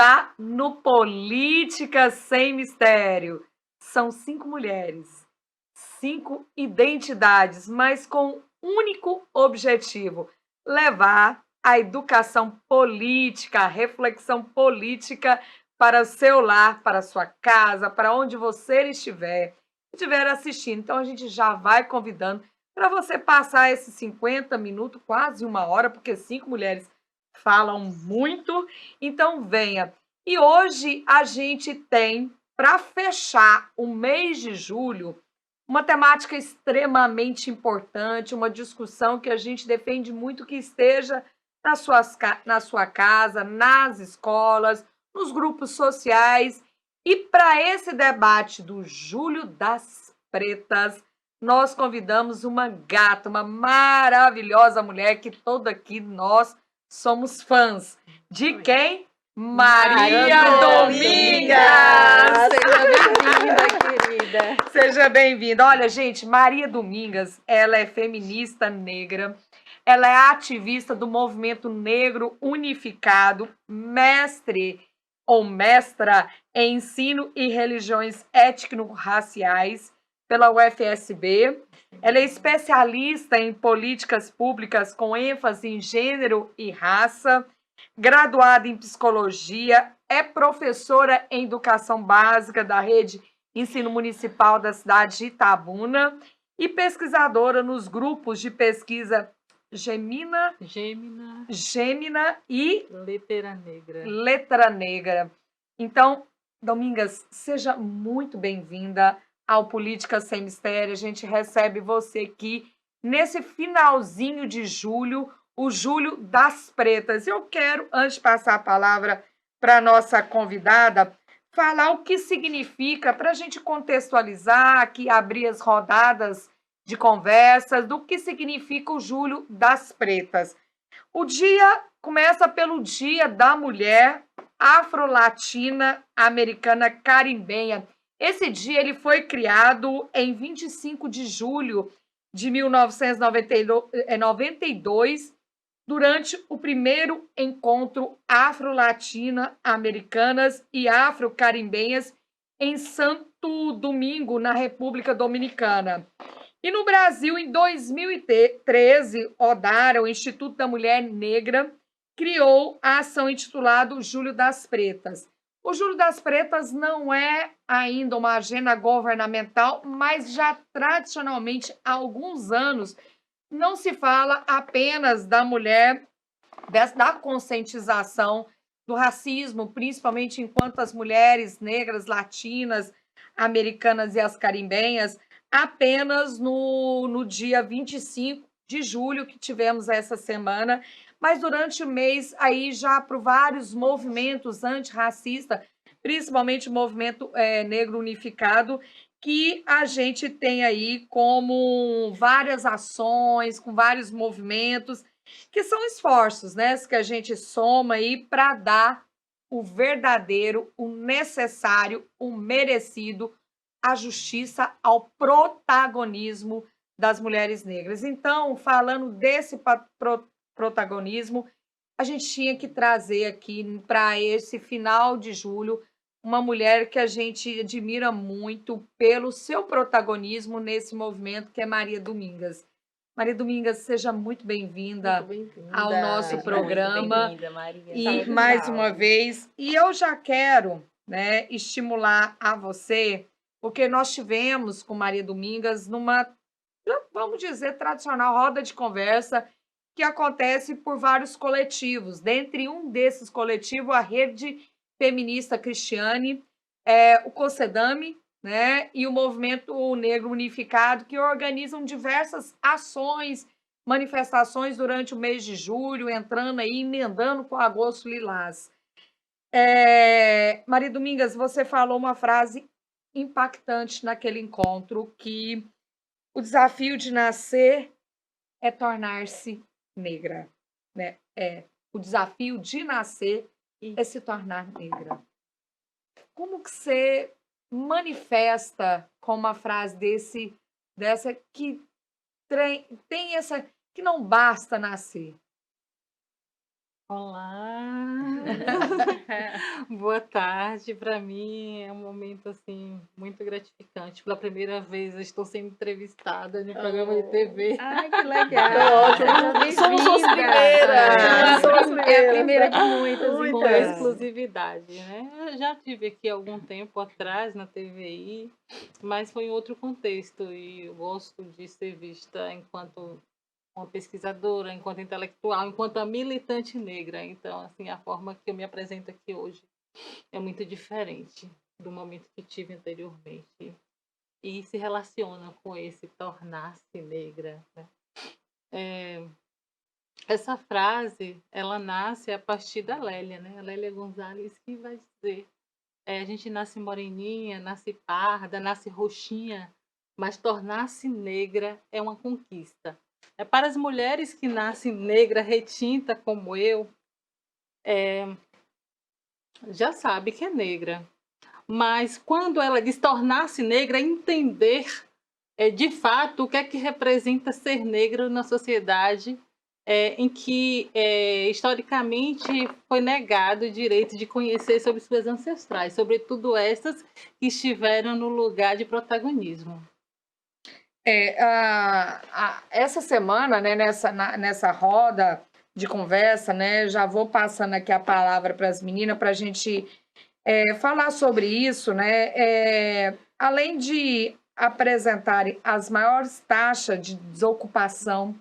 está no Política Sem Mistério. São 5 mulheres, 5 identidades, mas com um único objetivo: levar a educação política, a reflexão política para o seu lar, para a sua casa, para onde você estiver assistindo. Então a gente já vai convidando para você passar esses 50 minutos, quase uma hora, porque 5 mulheres falam muito. Então venha. E hoje a gente tem, para fechar o mês de julho, uma temática extremamente importante, uma discussão que a gente defende muito que esteja na sua casa, nas escolas, nos grupos sociais. E para esse debate do Julho das Pretas, nós convidamos uma gata, uma maravilhosa mulher que toda aqui nós somos fãs. De quem? Maria Domingas! Seja bem-vinda, querida. Seja bem-vinda. Olha, gente, Maria Domingas, ela é feminista negra, ela é ativista do Movimento Negro Unificado, mestre ou mestra em ensino e religiões étnico-raciais pela UFSB. Ela é especialista em políticas públicas com ênfase em gênero e raça, graduada em psicologia, é professora em educação básica da rede Ensino Municipal da cidade de Itabuna e pesquisadora nos grupos de pesquisa Gêmina e Letra Negra. Então, Domingas, seja muito bem-vinda ao Política Sem Mistério. A gente recebe você aqui nesse finalzinho de julho, o Julho das Pretas. Eu quero, antes de passar a palavra para a nossa convidada, falar o que significa, para a gente contextualizar aqui, abrir as rodadas de conversas, do que significa o Julho das Pretas. O dia começa pelo Dia da Mulher Afro-Latina Americana Carimbenha. Esse dia ele foi criado em 25 de julho de 1992, durante o primeiro encontro Afro-Latina-Americanas e Afro-Carimbenhas em Santo Domingo, na República Dominicana. E no Brasil, em 2013, ODARA, o Instituto da Mulher Negra, criou a ação intitulada Julho das Pretas. O Julho das Pretas não é ainda uma agenda governamental, mas já tradicionalmente há alguns anos não se fala apenas da mulher, da conscientização do racismo, principalmente enquanto as mulheres negras, latinas, americanas e as carimbenhas, apenas no dia 25 de julho, que tivemos essa semana, mas durante o mês, aí já por vários movimentos antirracistas, principalmente o movimento negro unificado, que a gente tem aí como várias ações, com vários movimentos, que são esforços, né, que a gente soma aí para dar o verdadeiro, o necessário, o merecido, a justiça ao protagonismo das mulheres negras. Então, falando desse protagonismo, a gente tinha que trazer aqui para esse final de julho uma mulher que a gente admira muito pelo seu protagonismo nesse movimento, que é Maria Domingas. Maria Domingas, seja muito bem-vinda ao nosso programa. Muito bem-vinda, Maria. E mais uma vez, e eu já quero, né, estimular a você, porque nós tivemos com Maria Domingas numa, vamos dizer, tradicional roda de conversa que acontece por vários coletivos. Dentre um desses coletivos, a Rede Feminista Cristiane, o COCEDAME, né, e o Movimento Negro Unificado, que organizam diversas ações, manifestações durante o mês de julho, entrando aí, emendando com agosto lilás. Maria Domingas, você falou uma frase impactante naquele encontro, que o desafio de nascer é tornar-se negra, né? O desafio de nascer é se tornar negra. Como que você manifesta com uma frase dessa que tem essa, que não basta nascer? Olá, boa tarde. Para mim é um momento assim muito gratificante. Pela primeira vez eu estou sendo entrevistada no programa de TV. Ai, que Ah, legal. Ótimo. Seja Somos suas bem-vinda. primeiras. Somos as É a primeiras. primeira de muitas, Com Muitas. exclusividade, né? Eu já tive aqui algum tempo atrás na TVI, mas foi em outro contexto e eu gosto de ser vista enquanto uma pesquisadora, enquanto intelectual, enquanto a militante negra. Então, assim, a forma que eu me apresento aqui hoje é muito diferente do momento que tive anteriormente e se relaciona com esse tornar-se negra, né? Essa frase, ela nasce a partir da Lélia, né? A Lélia Gonzalez que vai dizer, a gente nasce moreninha, nasce parda, nasce roxinha, mas tornar-se negra é uma conquista. É para as mulheres que nascem negra, retinta como eu, já sabe que é negra. Mas quando ela diz tornar-se negra, entender de fato o que é que representa ser negro na sociedade em que historicamente foi negado o direito de conhecer sobre suas ancestrais, sobretudo essas que estiveram no lugar de protagonismo. Essa semana, né, nessa roda de conversa, né, já vou passando aqui a palavra para as meninas para a gente falar sobre isso, né? Além de apresentarem as maiores taxas de desocupação,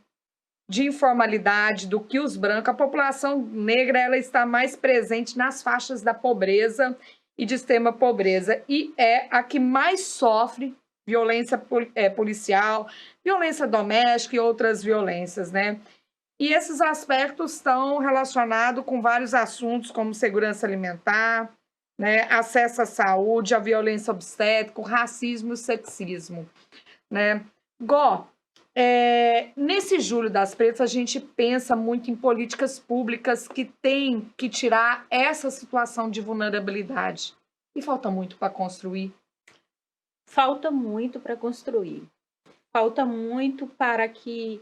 de informalidade do que os brancos, a população negra ela está mais presente nas faixas da pobreza e de extrema pobreza e é a que mais sofre violência policial, violência doméstica e outras violências, né? E esses aspectos estão relacionados com vários assuntos, como segurança alimentar, né, acesso à saúde, a violência obstétrica, o racismo e o sexismo, né? Gó, nesse Julho das Pretas, a gente pensa muito em políticas públicas que têm que tirar essa situação de vulnerabilidade. E falta muito para construir. Falta muito para construir. Falta muito para que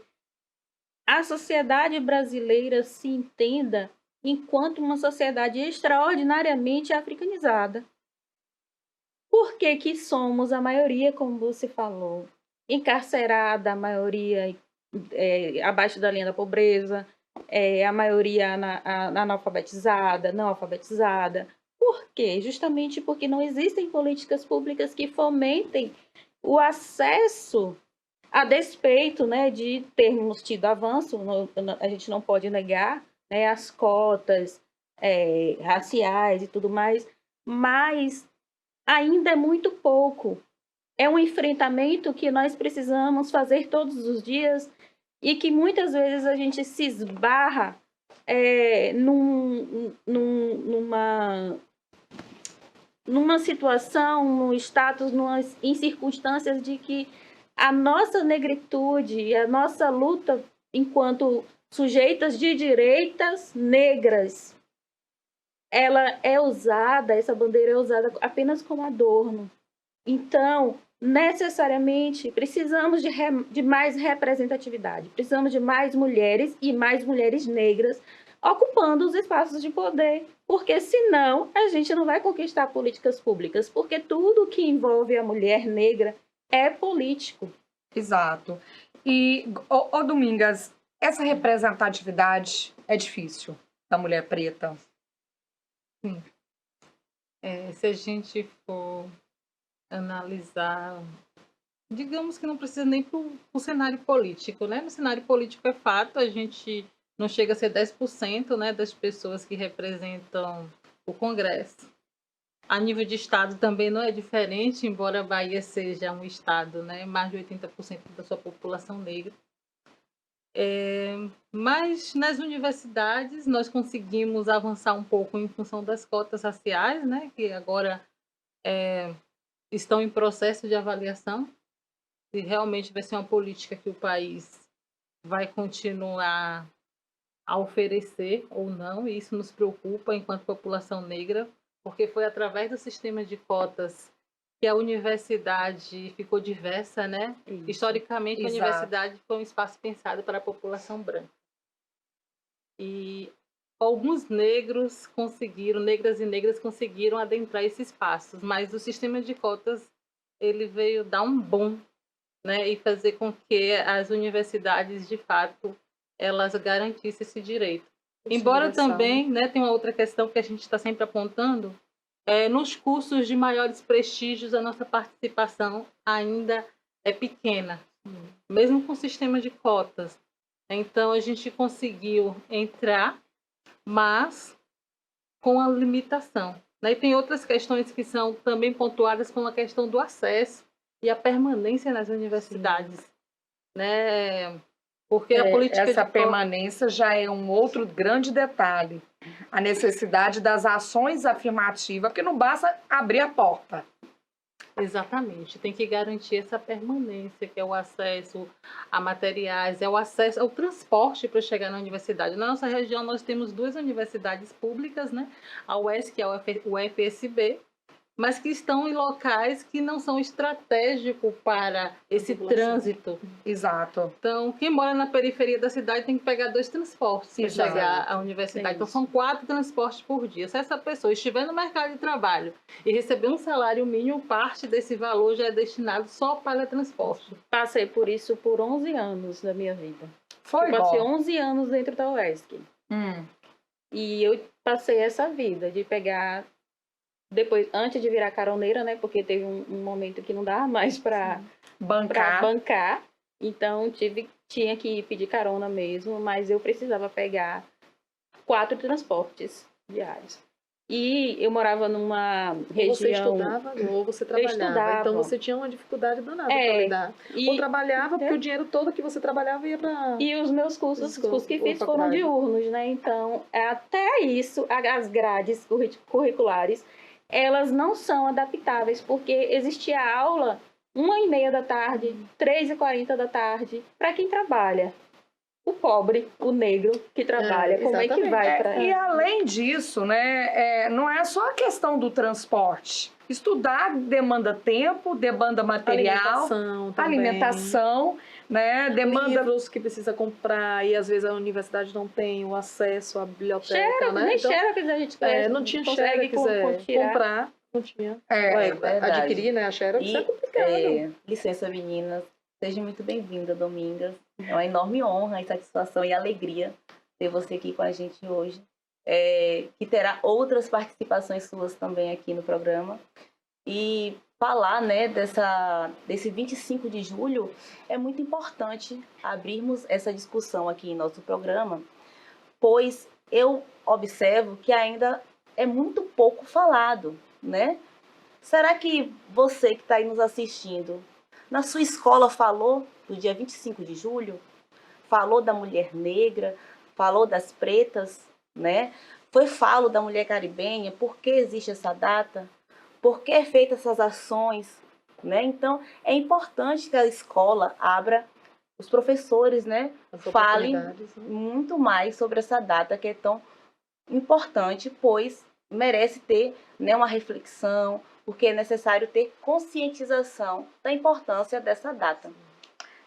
a sociedade brasileira se entenda enquanto uma sociedade extraordinariamente africanizada. Por que que somos a maioria, como você falou, encarcerada, a maioria abaixo da linha da pobreza, a maioria analfabetizada, não alfabetizada? Por quê? Justamente porque não existem políticas públicas que fomentem o acesso, a despeito, né, de termos tido avanço, a gente não pode negar, né, as cotas raciais e tudo mais, mas ainda é muito pouco. É um enfrentamento que nós precisamos fazer todos os dias e que muitas vezes a gente se esbarra numa situação, num status, em circunstâncias de que a nossa negritude, a nossa luta enquanto sujeitas de direitas negras, ela é usada, essa bandeira é usada apenas como adorno. Então, necessariamente, precisamos de mais representatividade, precisamos de mais mulheres e mais mulheres negras ocupando os espaços de poder, porque senão a gente não vai conquistar políticas públicas, porque tudo que envolve a mulher negra é político. Exato. E, Domingas, essa representatividade é difícil da mulher preta? Sim. Se a gente for analisar, digamos que não precisa nem para o cenário político, né? No cenário político é fato, a gente não chega a ser 10%, né, das pessoas que representam o Congresso. A nível de estado também não é diferente, embora a Bahia seja um estado, né, mais de 80% da sua população negra. Mas nas universidades nós conseguimos avançar um pouco em função das cotas raciais, né, que agora estão em processo de avaliação, se realmente vai ser uma política que o país vai continuar a oferecer ou não, e isso nos preocupa enquanto população negra, porque foi através do sistema de cotas que a universidade ficou diversa, né? Isso. Historicamente, Exato. A universidade foi um espaço pensado para a população branca. E alguns negros conseguiram, negras e negras conseguiram adentrar esses espaços, mas o sistema de cotas ele veio dar um boom, né, e fazer com que as universidades, de fato, elas garantissem esse direito. Embora universal, também, né, tem uma outra questão que a gente está sempre apontando, nos cursos de maiores prestígios, a nossa participação ainda é pequena, mesmo com o sistema de cotas. Então, a gente conseguiu entrar, mas com a limitação. E tem outras questões que são também pontuadas, como a questão do acesso e a permanência nas universidades. Né? Porque a política Essa de permanência já é um outro grande detalhe. A necessidade das ações afirmativas, porque não basta abrir a porta. Exatamente, tem que garantir essa permanência, que é o acesso a materiais, é o acesso ao transporte para chegar na universidade. Na nossa região, nós temos 2 universidades públicas, né? A UESC e a UFSB, mas que estão em locais que não são estratégicos para esse trânsito. Exato. Então, quem mora na periferia da cidade tem que pegar 2 transportes para Exato. chegar à universidade. Então, são 4 transportes por dia. Se essa pessoa estiver no mercado de trabalho e receber um salário mínimo, parte desse valor já é destinado só para transporte. Passei por isso por 11 anos da minha vida. Foi Eu passei bom. 11 anos dentro da UESC. E eu passei essa vida de pegar... Depois, antes de virar caroneira, né? Porque teve um momento que não dava mais para bancar. Então, tinha que pedir carona mesmo, mas eu precisava pegar 4 transportes diários. E eu morava numa região... Você estudava ou você trabalhava? estudava. Então você tinha uma dificuldade danada para lidar. Ou trabalhava, porque o dinheiro todo que você trabalhava ia para... E os meus cursos, os cursos que fiz foram faculdade. diurnos, né? Então, até isso, as grades curriculares, elas não são adaptáveis, porque existia aula 1h30 da tarde, 3h40 da tarde, para quem trabalha. O pobre, o negro que trabalha, como é que vai para... E além disso, né, não é só a questão do transporte. Estudar demanda tempo, demanda material, alimentação, né, demanda... livros que precisa comprar e às vezes a universidade não tem o acesso à biblioteca, né? Nem Então, xerox a gente não tinha consegue xerox, comprar, não tinha. Verdade. Adquirir, né, a xerox é complicado. Licença, meninas. Seja muito bem-vinda, Domingas. É uma enorme honra e satisfação e alegria ter você aqui com a gente hoje. Que terá outras participações suas também aqui no programa. E falar, né, desse 25 de julho é muito importante abrirmos essa discussão aqui em nosso programa, pois eu observo que ainda é muito pouco falado, né? Será que você que está aí nos assistindo, na sua escola falou do dia 25 de julho? Falou da mulher negra? Falou das pretas, né? Falo da mulher caribenha? Por que existe essa data? Por que é feita essas ações? Né? Então, é importante que a escola abra, os professores, né, falem muito mais sobre essa data que é tão importante, pois merece ter, né, uma reflexão, porque é necessário ter conscientização da importância dessa data.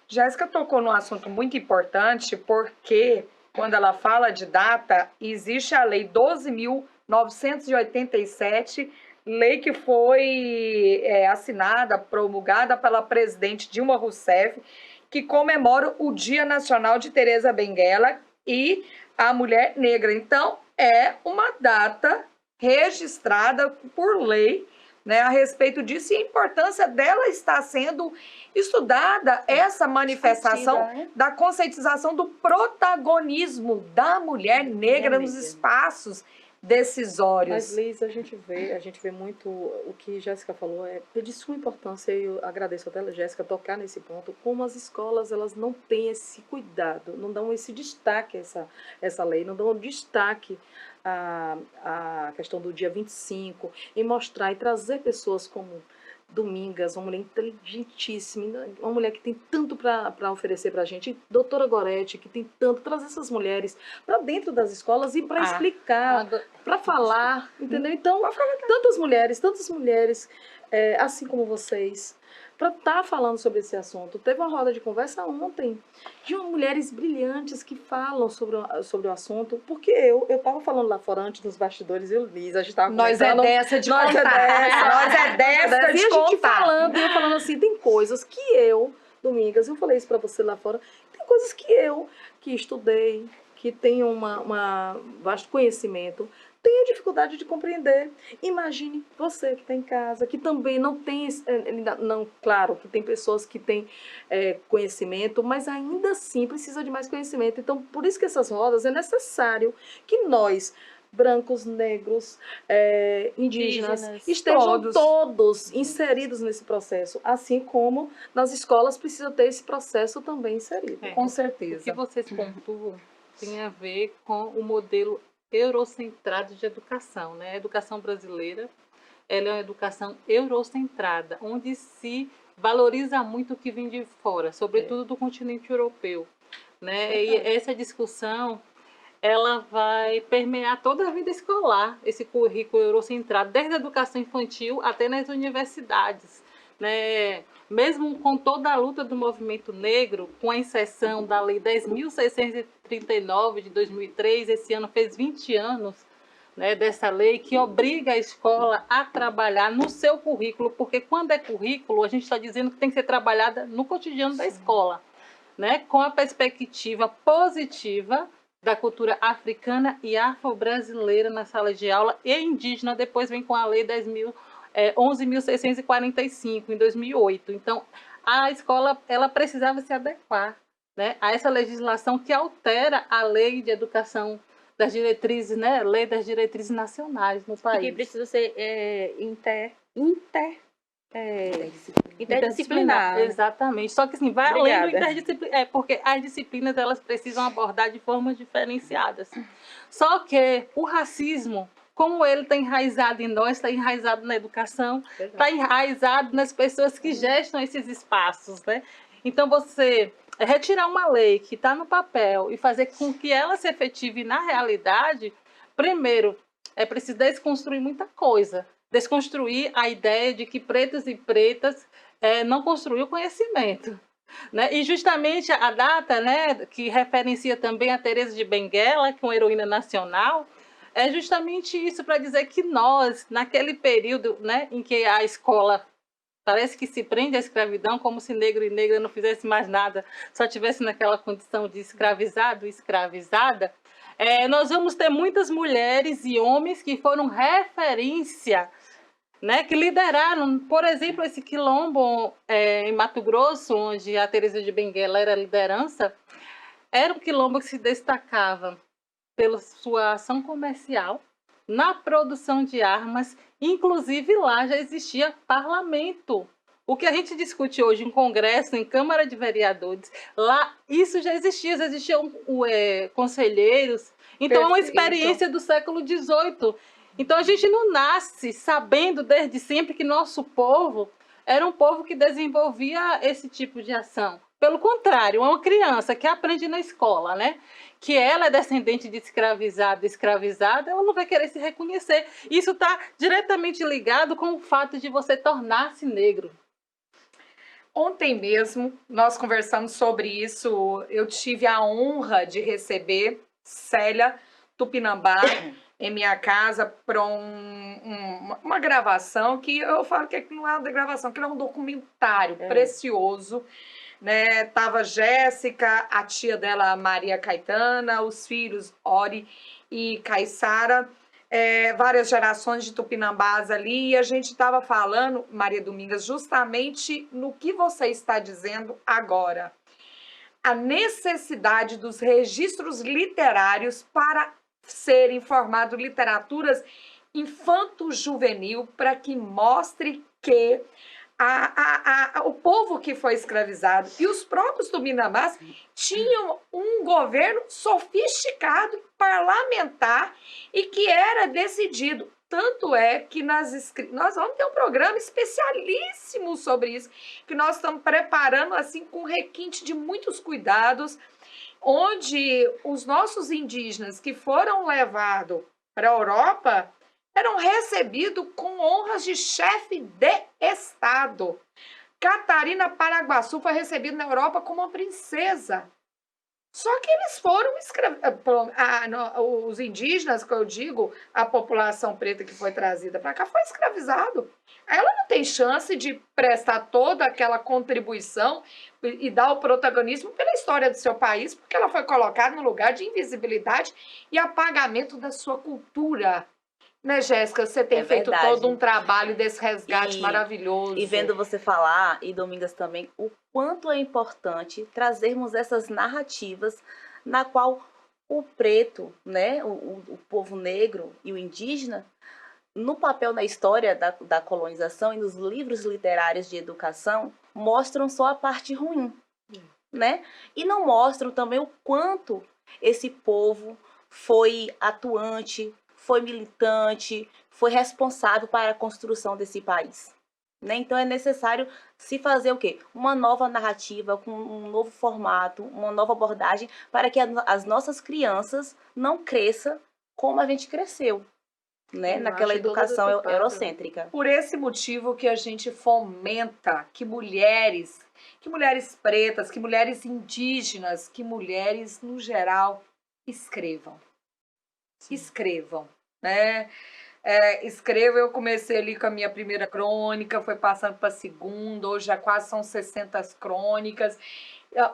Jéssica tocou num assunto muito importante, porque quando ela fala de data, existe a Lei 12.987, lei que foi assinada, promulgada pela presidente Dilma Rousseff, que comemora o Dia Nacional de Teresa Benguela e a Mulher Negra. Então, é uma data registrada por lei, né, a respeito disso, e a importância dela estar sendo estudada, essa manifestação da conscientização do protagonismo da mulher negra nos espaços decisórios. Mas, Liz, a gente vê muito o que Jéssica falou, é de suma importância, e eu agradeço até a Jéssica tocar nesse ponto, como as escolas elas não têm esse cuidado, não dão esse destaque a essa lei, não dão destaque a questão do dia 25, e mostrar e trazer pessoas como Domingas, uma mulher inteligentíssima, uma mulher que tem tanto para oferecer para a gente, doutora Gorete, que tem tanto, trazer essas mulheres para dentro das escolas e para explicar, para falar, entendeu? Então, tantas mulheres assim como vocês, para estar falando sobre esse assunto. Teve uma roda de conversa ontem de mulheres brilhantes que falam sobre o assunto, porque eu estava falando lá fora antes dos bastidores, e o Liz, a gente estava Nós é dessa de nós contar. Nós é dessa e a de gente contar. falando, e eu falando assim, tem coisas que eu, Domingas, eu falei isso para você lá fora, tem coisas que eu, que estudei, que tenho vasto conhecimento, tenho dificuldade de compreender. Imagine você que está em casa, que também não tem, não, claro, que tem pessoas que têm conhecimento, mas ainda assim precisa de mais conhecimento. Então, por isso que essas rodas é necessário que nós, brancos, negros, indígenas, estejam todos inseridos nesse processo, assim como nas escolas precisa ter esse processo também inserido. Com O que certeza. vocês pontuam tem a ver com o modelo eurocentrado de educação, né? A educação brasileira, ela é uma educação eurocentrada, onde se valoriza muito o que vem de fora, sobretudo do continente europeu, né? E essa discussão, ela vai permear toda a vida escolar, esse currículo eurocentrado, desde a educação infantil até nas universidades, né? Mesmo com toda a luta do movimento negro, com a inserção da Lei 10.639 de 2003, esse ano fez 20 anos, né, dessa lei que obriga a escola a trabalhar no seu currículo, porque quando é currículo, a gente está dizendo que tem que ser trabalhada no cotidiano da escola, né, com a perspectiva positiva da cultura africana e afro-brasileira na sala de aula e indígena. Depois vem com a Lei 11.645, em 2008. Então, a escola ela precisava se adequar, né, a essa legislação que altera a Lei de Educação das Diretrizes, né, Lei das Diretrizes Nacionais no país. E que precisa ser interdisciplinar. Exatamente. Só que assim, vai além do interdisciplinar. Porque as disciplinas elas precisam abordar de formas diferenciadas. Só que o racismo, como ele está enraizado em nós, está enraizado na educação, está enraizado nas pessoas que gestam esses espaços, né? Então, você retirar uma lei que está no papel e fazer com que ela se efetive na realidade, primeiro, é preciso desconstruir muita coisa. Desconstruir a ideia de que pretos e pretas não construíram conhecimento. Né? E justamente a data, né, que referencia também a Teresa de Benguela, que é uma heroína nacional, é justamente isso para dizer que nós, naquele período, né, em que a escola parece que se prende à escravidão, como se negro e negra não fizesse mais nada, só tivesse naquela condição de escravizado e escravizada, nós vamos ter muitas mulheres e homens que foram referência, né, que lideraram, por exemplo, esse quilombo em Mato Grosso, onde a Teresa de Benguela era a liderança, era um quilombo que se destacava pela sua ação comercial, na produção de armas, inclusive lá já existia parlamento. O que a gente discute hoje em Congresso, em Câmara de Vereadores, lá isso já existiam conselheiros. Então é uma experiência do século XVIII. Então a gente não nasce sabendo desde sempre que nosso povo era um povo que desenvolvia esse tipo de ação. Pelo contrário, é uma criança que aprende na escola, né, que ela é descendente de escravizado, escravizada, ela não vai querer se reconhecer. Isso está diretamente ligado com o fato de você tornar-se negro. Ontem mesmo, nós conversamos sobre isso. Eu tive a honra de receber Célia Tupinambá em minha casa para uma gravação que eu falo que não é uma gravação, que é um documentário precioso. Né? Tava Jéssica, a tia dela, Maria Caetana, os filhos Ori e Caissara, várias gerações de tupinambás ali, e a gente estava falando, Maria Domingas, justamente no que você está dizendo agora. A necessidade dos registros literários para serem formadas literaturas infanto-juvenil para que mostre que o povo que foi escravizado e os próprios tupinambás tinham um governo sofisticado, parlamentar e que era decidido. Tanto é que nós vamos ter um programa especialíssimo sobre isso, que nós estamos preparando assim com requinte de muitos cuidados, onde os nossos indígenas que foram levados para a Europa eram recebidos com honras de chefe de Estado. Catarina Paraguaçu foi recebida na Europa como uma princesa. Só que eles foram os indígenas, que eu digo, a população preta que foi trazida para cá, foi escravizado. Ela não tem chance de prestar toda aquela contribuição e dar o protagonismo pela história do seu país, porque ela foi colocada no lugar de invisibilidade e apagamento da sua cultura. Né, Jéssica? Você tem feito verdade. todo um trabalho desse resgate maravilhoso. E vendo você falar, e Domingas também, o quanto é importante trazermos essas narrativas na qual o preto, né, o povo negro e o indígena, no papel na história da colonização e nos livros literários de educação, mostram só a parte ruim, né? E não mostram também o quanto esse povo foi atuante, foi militante, foi responsável para a construção desse país. Né? Então é necessário se fazer o quê? Uma nova narrativa, com um novo formato, uma nova abordagem, para que as nossas crianças não cresçam como a gente cresceu, né? Naquela educação eurocêntrica. Por esse motivo que a gente fomenta que mulheres pretas, que mulheres indígenas, que mulheres, no geral, escrevam. Escrevam, né? Escrevo, eu comecei ali com a minha primeira crônica, foi passando para a segunda, hoje já quase são 60 crônicas.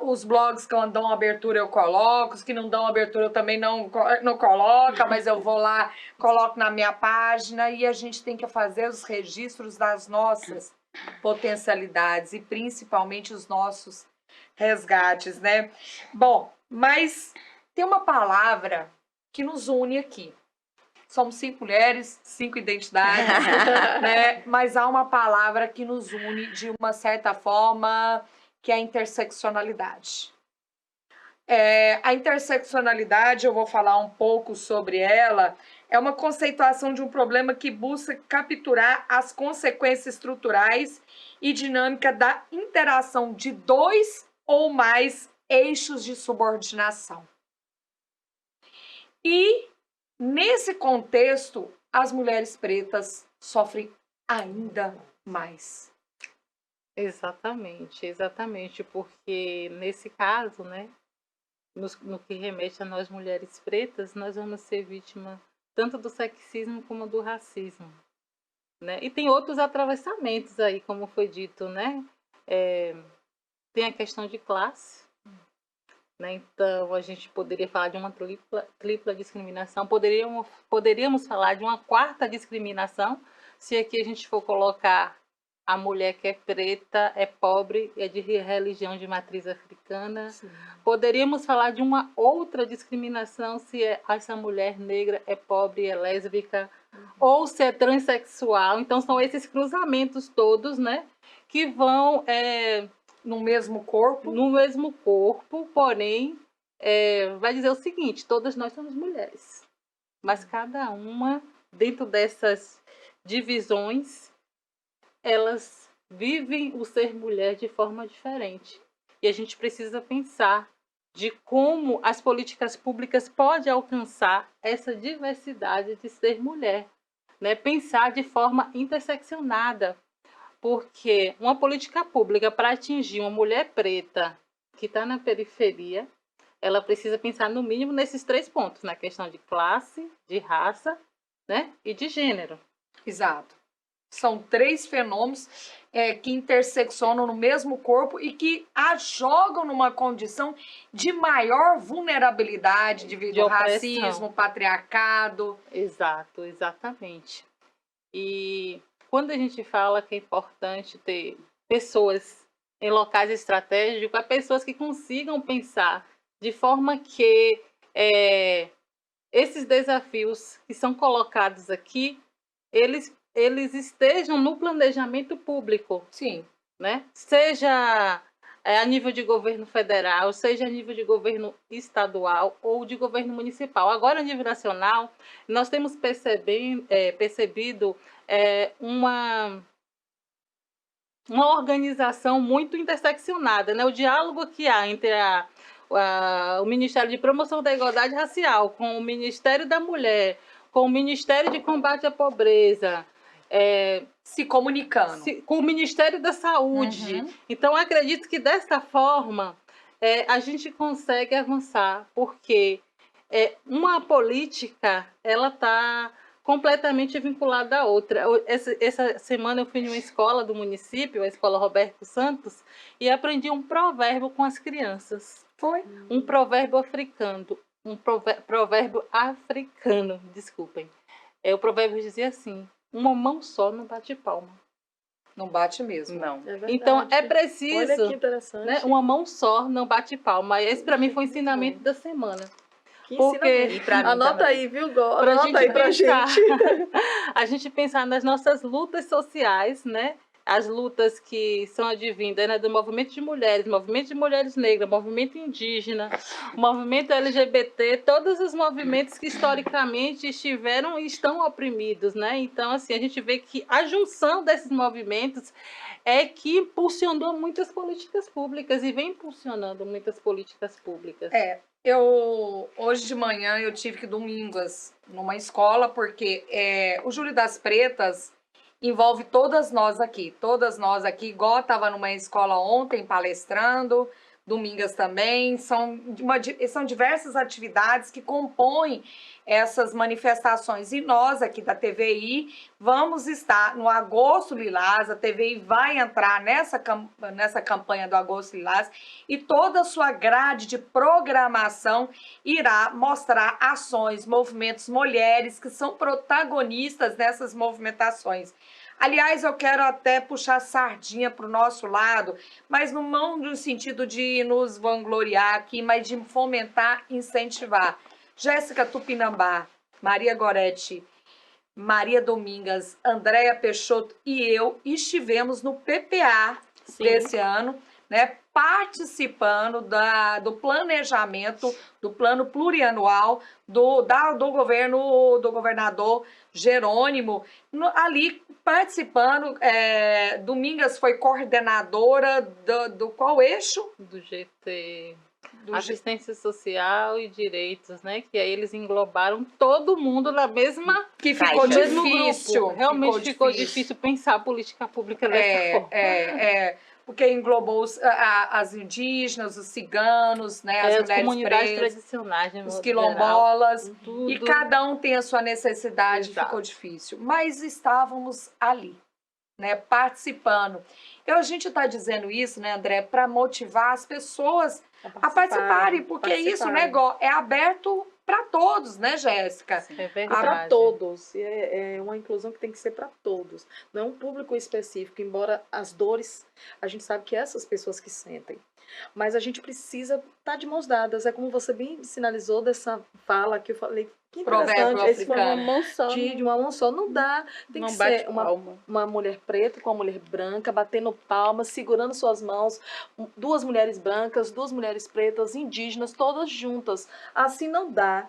Os blogs que dão abertura eu coloco, os que não dão abertura eu também não coloco, mas eu vou lá, coloco na minha página e a gente tem que fazer os registros das nossas potencialidades e principalmente os nossos resgates, né? Bom, mas tem uma palavra que nos une aqui. Somos 5 mulheres, 5 identidades, né? Mas há uma palavra que nos une de uma certa forma, que é a interseccionalidade. A interseccionalidade, eu vou falar um pouco sobre ela, é uma conceituação de um problema que busca capturar as consequências estruturais e dinâmica da interação de 2 ou mais eixos de subordinação. E, nesse contexto, as mulheres pretas sofrem ainda mais. Exatamente, porque nesse caso, né, no que remete a nós mulheres pretas, nós vamos ser vítimas tanto do sexismo como do racismo, né? E tem outros atravessamentos aí, como foi dito, né? Tem a questão de classe, né? Então, a gente poderia falar de uma tripla discriminação, poderíamos falar de uma 4ª discriminação, se aqui a gente for colocar a mulher que é preta, é pobre, é de religião de matriz africana. Sim. Poderíamos falar de uma outra discriminação, se essa mulher negra é pobre, é lésbica, ou se é transexual. Então, são esses cruzamentos todos, né, que vão... No mesmo corpo? No mesmo corpo, porém, vai dizer o seguinte, todas nós somos mulheres. Mas cada uma, dentro dessas divisões, elas vivem o ser mulher de forma diferente. E a gente precisa pensar de como as políticas públicas podem alcançar essa diversidade de ser mulher, né? Pensar de forma interseccionada. Porque uma política pública para atingir uma mulher preta que está na periferia, ela precisa pensar no mínimo nesses 3 pontos, na questão de classe, de raça, né, e de gênero. Exato. São 3 fenômenos que interseccionam no mesmo corpo e que a jogam numa condição de maior vulnerabilidade devido ao racismo, patriarcado. Exato, exatamente. E quando a gente fala que é importante ter pessoas em locais estratégicos, pessoas que consigam pensar de forma que esses desafios que são colocados aqui, eles estejam no planejamento público. Sim. Né? Seja a nível de governo federal, seja a nível de governo estadual ou de governo municipal. Agora, a nível nacional, nós temos percebido uma organização muito interseccionada, né? O diálogo que há entre o Ministério de Promoção da Igualdade Racial com o Ministério da Mulher, com o Ministério de Combate à Pobreza, Se comunicando. com o Ministério da Saúde. Uhum. Então, acredito que dessa forma a gente consegue avançar, porque uma política ela está completamente vinculada à outra. Essa semana eu fui em uma escola do município, a escola Roberto Santos, e aprendi um provérbio com as crianças. Foi. Um provérbio africano. Provérbio africano, desculpem. O provérbio dizia assim: uma mão só não bate palma. Não bate mesmo. Não. É verdade. Então, é Olha preciso, que interessante. né, uma mão só não bate palma. Esse, para mim, foi o Muito ensinamento bom. da semana. Que Porque- ensinamento. E pra mim Anota também. aí, viu, Gó? Pra Anota gente aí pra pensar. gente. A gente pensar nas nossas lutas sociais, né? As lutas que são advindas, né, do movimento de mulheres negras, movimento indígena, movimento LGBT, todos os movimentos que historicamente estiveram e estão oprimidos, né? Então, assim, a gente vê que a junção desses movimentos é que impulsionou muitas políticas públicas e vem impulsionando muitas políticas públicas. Hoje de manhã eu tive que ir domingas numa escola, porque o Júri das Pretas envolve todas nós aqui, igual estava numa escola ontem palestrando, domingas também, são diversas atividades que compõem essas manifestações, e nós aqui da TVI vamos estar no Agosto Lilás. A TVI vai entrar nessa campanha do Agosto Lilás, e toda a sua grade de programação irá mostrar ações, movimentos, mulheres que são protagonistas dessas movimentações. Aliás, eu quero até puxar sardinha para o nosso lado, mas não no sentido de nos vangloriar aqui, mas de fomentar, incentivar. Jéssica Tupinambá, Maria Goretti, Maria Domingas, Andréia Peixoto e eu estivemos no PPA desse ano, né, participando do planejamento do plano plurianual do governador Jerônimo, ali participando. Domingas foi coordenadora do qual eixo? Do GT, assistência social e direitos, né? Que aí eles englobaram todo mundo na mesma Que ficou Caixa. difícil. Grupo. Realmente ficou difícil pensar a política pública dessa forma. Porque englobou as indígenas, os ciganos, né, as As mulheres comunidades pretas, tradicionais, de os modo quilombolas, geral, tudo. e cada um tem a sua necessidade. Exato. Ficou difícil. Mas estávamos ali, né, participando. A gente está dizendo isso, né, André, para motivar as pessoas a participarem, porque isso, né, é aberto para todos, né, Jéssica? É Para verdade. todos. É uma inclusão que tem que ser para todos. Não é um público específico, embora as dores, a gente sabe que essas pessoas que sentem. Mas a gente precisa estar de mãos dadas. É como você bem sinalizou dessa fala que eu falei. Que Provérbio interessante. Esse africano. Uma mão só. de uma mão só. Não dá. Tem Não que bate ser palma. uma mulher preta com uma mulher branca, batendo palmas, segurando suas mãos, duas mulheres brancas, duas mulheres pretas, indígenas, todas juntas. Assim não dá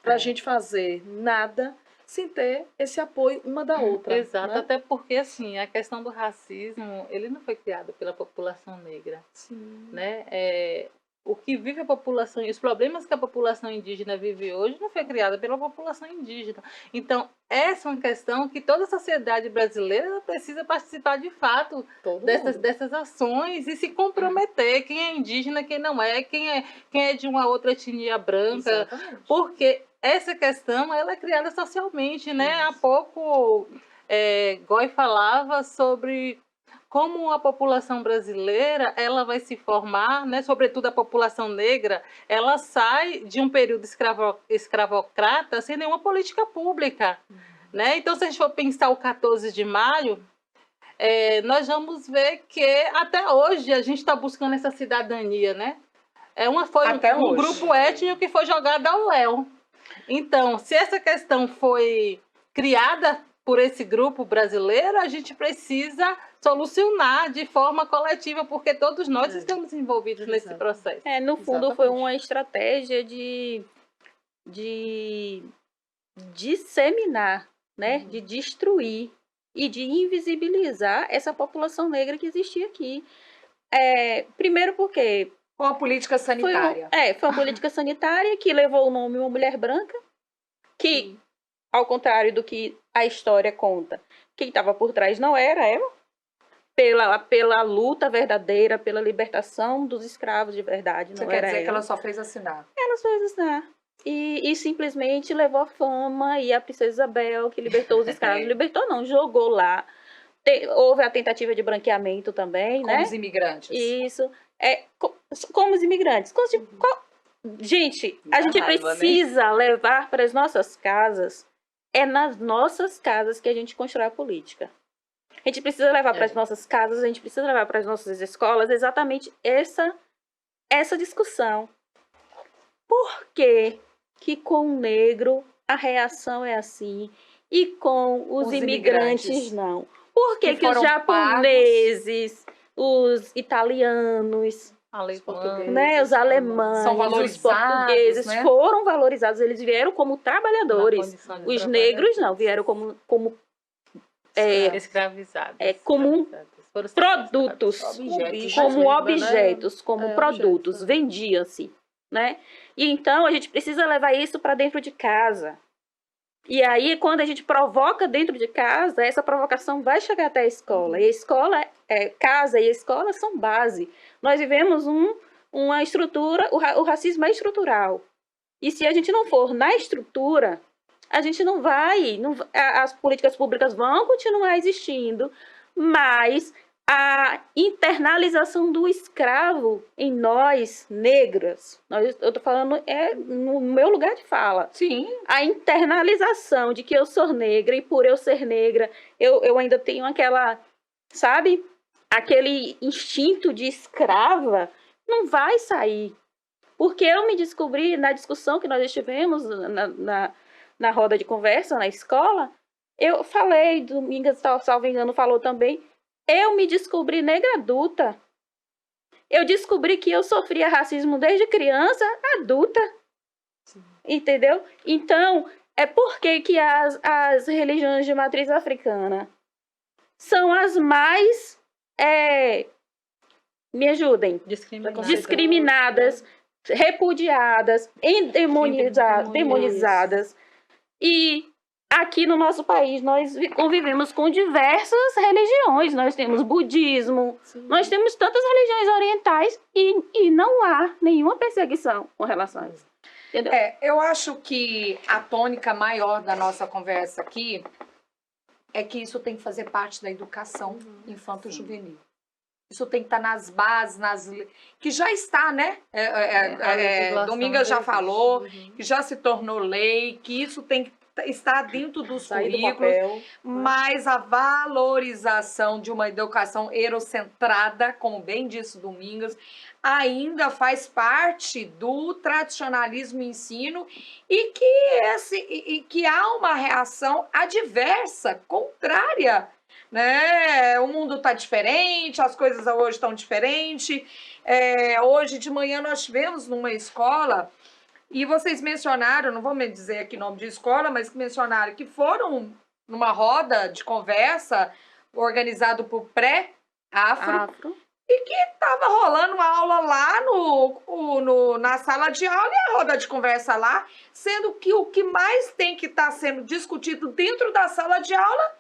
pra gente fazer nada sem ter esse apoio uma da outra. Exato, né? até porque assim, a questão do racismo, ele não foi criado pela população negra, Sim. né? O que vive a população, os problemas que a população indígena vive hoje não foi criada pela população indígena. Então, essa é uma questão que toda a sociedade brasileira precisa participar de fato Todo mundo. dessas ações e se comprometer. Quem é indígena, quem não é, quem é de uma outra etnia branca. Exatamente. Porque essa questão ela é criada socialmente, né? Isso. Há pouco Goy falava sobre como a população brasileira ela vai se formar, né? Sobretudo a população negra, ela sai de um período escravocrata sem nenhuma política pública. Né? Então, se a gente for pensar o 14 de maio, nós vamos ver que até hoje a gente está buscando essa cidadania, né? Foi Até um hoje. grupo étnico que foi jogado ao léu. Então, se essa questão foi criada por esse grupo brasileiro, a gente precisa solucionar de forma coletiva, porque todos nós estamos envolvidos nesse Exato. processo. No fundo, Exatamente. foi uma estratégia de disseminar, né? De destruir e de invisibilizar essa população negra que existia aqui. Primeiro porque Com a política sanitária. foi uma política sanitária que levou o nome uma mulher branca, que ao contrário do que a história conta. Quem estava por trás não era ela, pela luta verdadeira, pela libertação dos escravos de verdade, Você não quer era dizer que ela. ela só fez assinar? Ela só fez assinar. E simplesmente levou a fama, e a princesa Isabel, que libertou os escravos, libertou não, jogou lá. Houve a tentativa de branqueamento também, Como né? os imigrantes. Isso. Como os imigrantes. Gente, a gente raiva, né? precisa levar para as nossas casas. É nas nossas casas que a gente constrói a política. A gente precisa levar para as nossas casas, a gente precisa levar para as nossas escolas exatamente essa discussão. Por que com o negro a reação é assim e com os imigrantes não? Por que os foram japoneses, os italianos, né, os alemães, São os valorizados, portugueses né? foram valorizados? Eles vieram como trabalhadores. Os negros não, vieram como escravizados. como Foram produtos, Objetos, como né? objetos, como produtos, objetos. vendiam-se, né? E então a gente precisa levar isso para dentro de casa. E aí, quando a gente provoca dentro de casa, essa provocação vai chegar até a escola. E a escola, casa e a escola são base. Nós vivemos uma estrutura, o racismo é estrutural. E se a gente não for na estrutura, a gente não vai, as políticas públicas vão continuar existindo, mas a internalização do escravo em nós, negras, eu estou falando no meu lugar de fala. Sim. A internalização de que eu sou negra e por eu ser negra, eu ainda tenho aquela, sabe? Aquele instinto de escrava, não vai sair. Porque eu me descobri na discussão que nós estivemos na roda de conversa na escola, eu falei, Domingas, salvo engano, falou também, eu me descobri negra adulta. Eu descobri que eu sofria racismo desde criança, adulta. Sim. Entendeu? Então, por que as religiões de matriz africana são as mais, me ajudem, discriminadas, repudiadas, demonizadas. E aqui no nosso país nós convivemos com diversas religiões. Nós temos budismo, nós temos tantas religiões orientais e não há nenhuma perseguição com relação a isso. Entendeu? Eu acho que a tônica maior da nossa conversa aqui é que isso tem que fazer parte da educação infanto-juvenil. Isso tem que estar nas bases, que já está, né? Domingas já falou, que já se tornou lei, que isso tem que estar dentro dos currículos, mas a valorização de uma educação eurocentrada, como bem disse Domingas, ainda faz parte do tradicionalismo ensino e que há uma reação adversa, contrária, né? O mundo está diferente, as coisas hoje estão diferentes. Hoje de manhã nós tivemos numa escola, e vocês mencionaram, não vou me dizer aqui nome de escola, mas que mencionaram que foram numa roda de conversa organizado por pré-afro, e que estava rolando uma aula lá na sala de aula e a roda de conversa lá, sendo que o que mais tem que estar sendo discutido dentro da sala de aula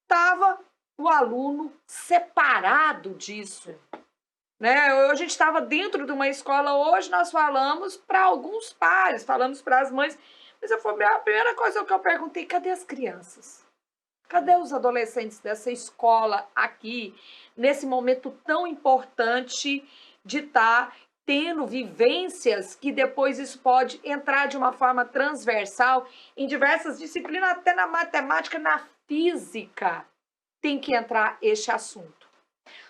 estava o aluno separado disso. Né? A gente estava dentro de uma escola hoje, nós falamos para alguns pais, falamos para as mães, mas a primeira coisa que eu perguntei, cadê as crianças? Cadê os adolescentes dessa escola aqui, nesse momento tão importante de estar tendo vivências que depois isso pode entrar de uma forma transversal em diversas disciplinas, até na matemática, na física, tem que entrar este assunto.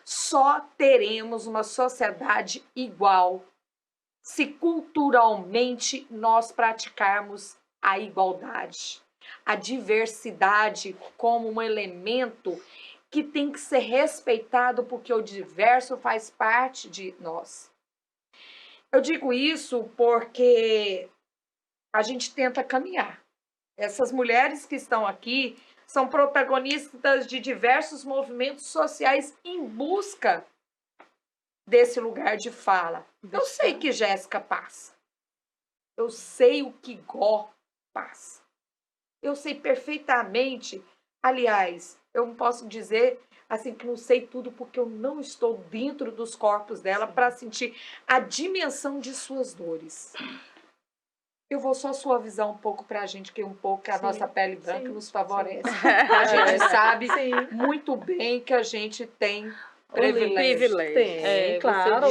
Só teremos uma sociedade igual se culturalmente nós praticarmos a igualdade, a diversidade como um elemento que tem que ser respeitado porque o diverso faz parte de nós. Eu digo isso porque a gente tenta caminhar. Essas mulheres que estão aqui são protagonistas de diversos movimentos sociais em busca desse lugar de fala. Eu sei que Jéssica passa. Eu sei o que Gó passa. Eu sei perfeitamente. Aliás, eu não posso dizer assim que não sei tudo porque eu não estou dentro dos corpos dela para sentir a dimensão de suas dores. Eu vou só suavizar um pouco para a gente, que a nossa pele branca nos favorece. A gente sabe muito bem que a gente tem privilégio. Tem, claro.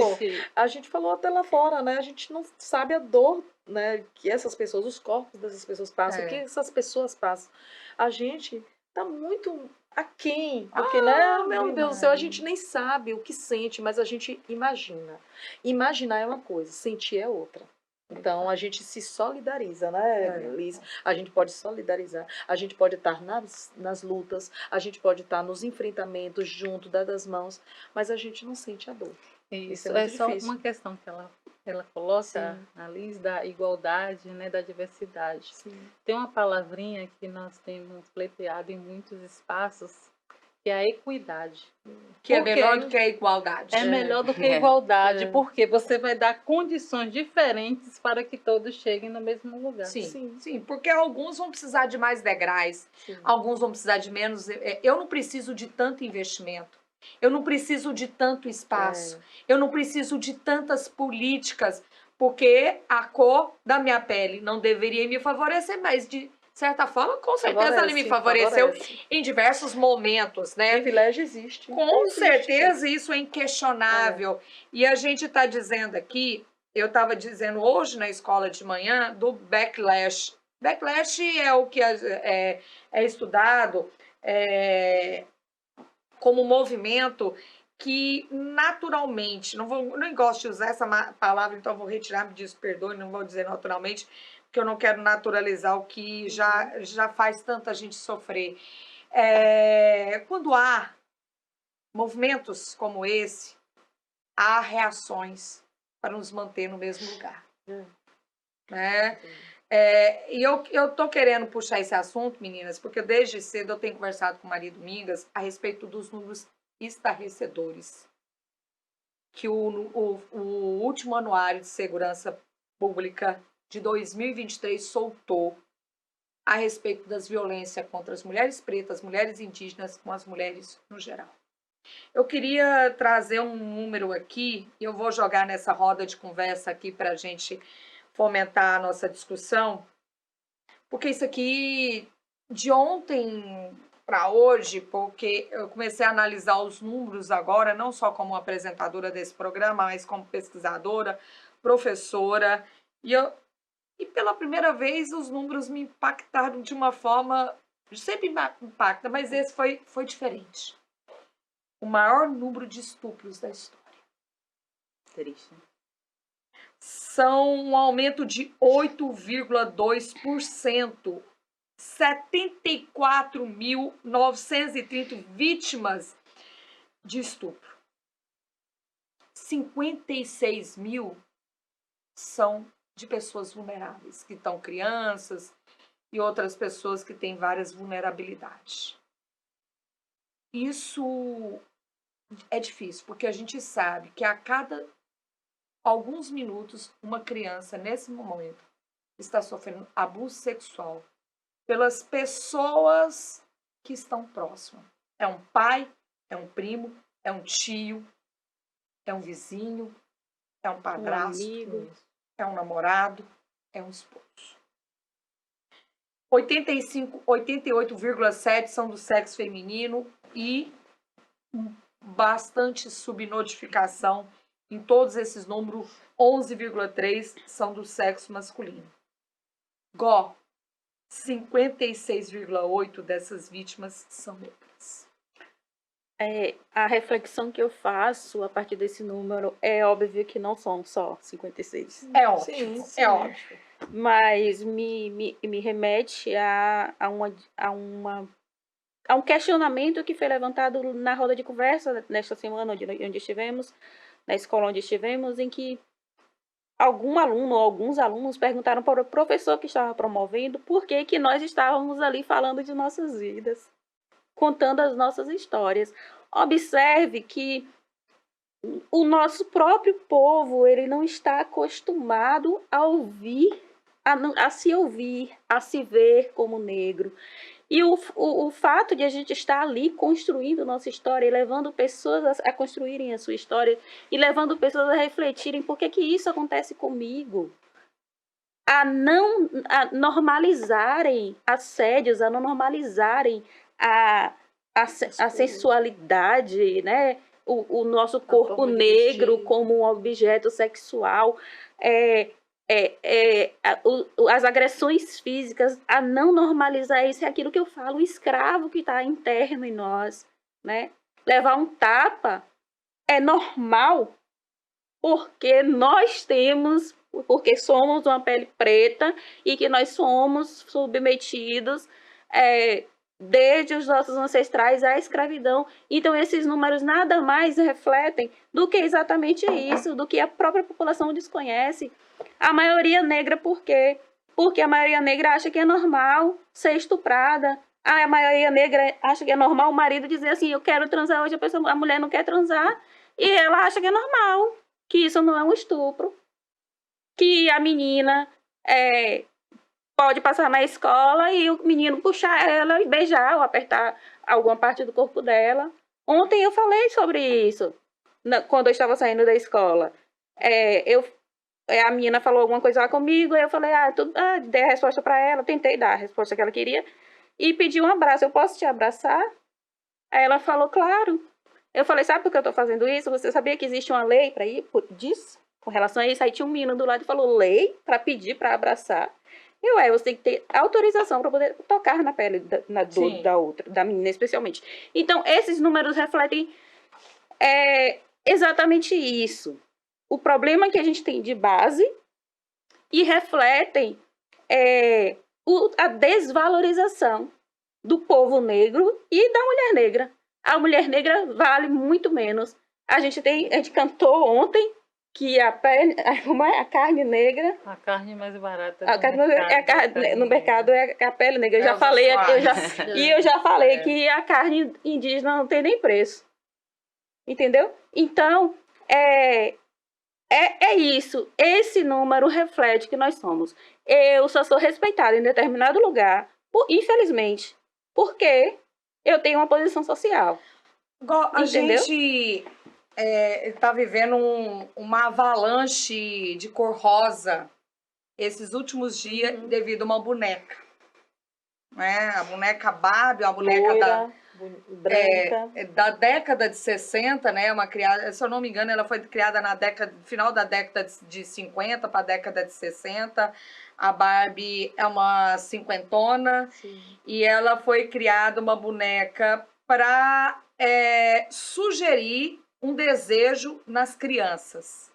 A gente falou até lá fora, né? A gente não sabe a dor, né, que essas pessoas, os corpos dessas pessoas passam, o que essas pessoas passam. A gente tá muito aquém, porque, né, meu Deus do céu, a gente nem sabe o que sente, mas a gente imagina. Imaginar é uma coisa, sentir é outra. Então, a gente se solidariza, né, Liz? A gente pode solidarizar, a gente pode estar nas lutas, a gente pode estar nos enfrentamentos junto, dadas as mãos, mas a gente não sente a dor. Isso é muito só difícil. uma questão que ela coloca, a Liz, da igualdade, né, da diversidade. Tem uma palavrinha que nós temos pleiteado em muitos espaços, que é a equidade. Que é melhor do que a igualdade. É melhor do que a igualdade, porque você vai dar condições diferentes para que todos cheguem no mesmo lugar. Sim, porque alguns vão precisar de mais degraus, alguns vão precisar de menos. Eu não preciso de tanto investimento, eu não preciso de tanto espaço, eu não preciso de tantas políticas, porque a cor da minha pele não deveria me favorecer, mas de certa forma, com certeza ela me favoreceu em diversos momentos, né? Privilégio existe. Com certeza isso é inquestionável. E a gente está dizendo aqui, eu estava dizendo hoje na escola de manhã, do backlash. Backlash é o que é estudado como movimento que naturalmente, não gosto de usar essa palavra, então vou retirar, me diz, perdoe, não vou dizer naturalmente, porque eu não quero naturalizar o que já faz tanta gente sofrer. Quando há movimentos como esse, há reações para nos manter no mesmo lugar. Né? E eu estou querendo puxar esse assunto, meninas, porque desde cedo eu tenho conversado com o Maria Domingas a respeito dos números estarrecedores que o último anuário de segurança pública de 2023 soltou a respeito das violências contra as mulheres pretas, mulheres indígenas, com as mulheres no geral. Eu queria trazer um número aqui, e eu vou jogar nessa roda de conversa aqui para a gente fomentar a nossa discussão, porque isso aqui, de ontem para hoje, porque eu comecei a analisar os números agora, não só como apresentadora desse programa, mas como pesquisadora, professora, e pela primeira vez os números me impactaram de uma forma, sempre impacta, mas esse foi diferente. O maior número de estupros da história. Triste. São um aumento de 8,2%. 74.930 vítimas de estupro. 56 mil são de pessoas vulneráveis, que estão crianças e outras pessoas que têm várias vulnerabilidades. Isso é difícil, porque a gente sabe que a cada alguns minutos, uma criança, nesse momento, está sofrendo abuso sexual pelas pessoas que estão próximas. É um pai, é um primo, é um tio, é um vizinho, é um padrasto, é um namorado, é um esposo. 88,7% são do sexo feminino e bastante subnotificação em todos esses números, 11,3% são do sexo masculino. 56,8% dessas vítimas são negras. A reflexão que eu faço a partir desse número é óbvio que não são só 56. É óbvio, é óbvio. Mas me remete a um questionamento que foi levantado na roda de conversa nesta semana onde estivemos, na escola onde estivemos, em que algum aluno ou alguns alunos perguntaram para o professor que estava promovendo por que nós estávamos ali falando de nossas vidas, contando as nossas histórias. Observe que o nosso próprio povo, ele não está acostumado a ouvir a se ouvir, a se ver como negro. E o fato de a gente estar ali construindo nossa história e levando pessoas a construírem a sua história e levando pessoas a refletirem por que isso acontece comigo, a normalizarem assédios, a não normalizarem a sensualidade, né? O nosso corpo negro como um objeto sexual, as agressões físicas, a não normalizar isso é aquilo que eu falo, o escravo que está interno em nós, né? Levar um tapa é normal porque porque somos uma pele preta e que nós somos submetidos desde os nossos ancestrais à escravidão. Então, esses números nada mais refletem do que exatamente isso, do que a própria população desconhece. A maioria negra, por quê? Porque a maioria negra acha que é normal ser estuprada. A maioria negra acha que é normal o marido dizer assim, eu quero transar hoje, a mulher não quer transar, e ela acha que é normal, que isso não é um estupro, que a menina pode passar na escola e o menino puxar ela e beijar ou apertar alguma parte do corpo dela. Ontem eu falei sobre isso, quando eu estava saindo da escola. A menina falou alguma coisa lá comigo, aí eu falei, dei a resposta para ela, tentei dar a resposta que ela queria, e pedi um abraço, eu posso te abraçar? Aí ela falou, claro. Eu falei, sabe por que eu tô fazendo isso? Você sabia que existe uma lei para disso? Com relação a isso, aí tinha um menino do lado e falou, lei para pedir para abraçar? Você tem que ter autorização para poder tocar na pele da outra, da menina especialmente. Então, esses números refletem exatamente isso. O problema que a gente tem de base e refletem a desvalorização do povo negro e da mulher negra. A mulher negra vale muito menos. A gente cantou ontem que a carne negra... A carne mais barata no mercado é a pele negra. Eu já falei que a carne indígena não tem nem preço. Entendeu? Então, é isso. Esse número reflete que nós somos. Eu só sou respeitada em determinado lugar, infelizmente, porque eu tenho uma posição social. A gente está vivendo uma avalanche de cor rosa esses últimos dias devido a uma boneca. Né? A boneca Barbie, uma boneca da década de 60, né? Se eu não me engano, ela foi criada final da década de 50 para a década de 60. A Barbie é uma cinquentona. Sim. E ela foi criada uma boneca para sugerir um desejo nas crianças.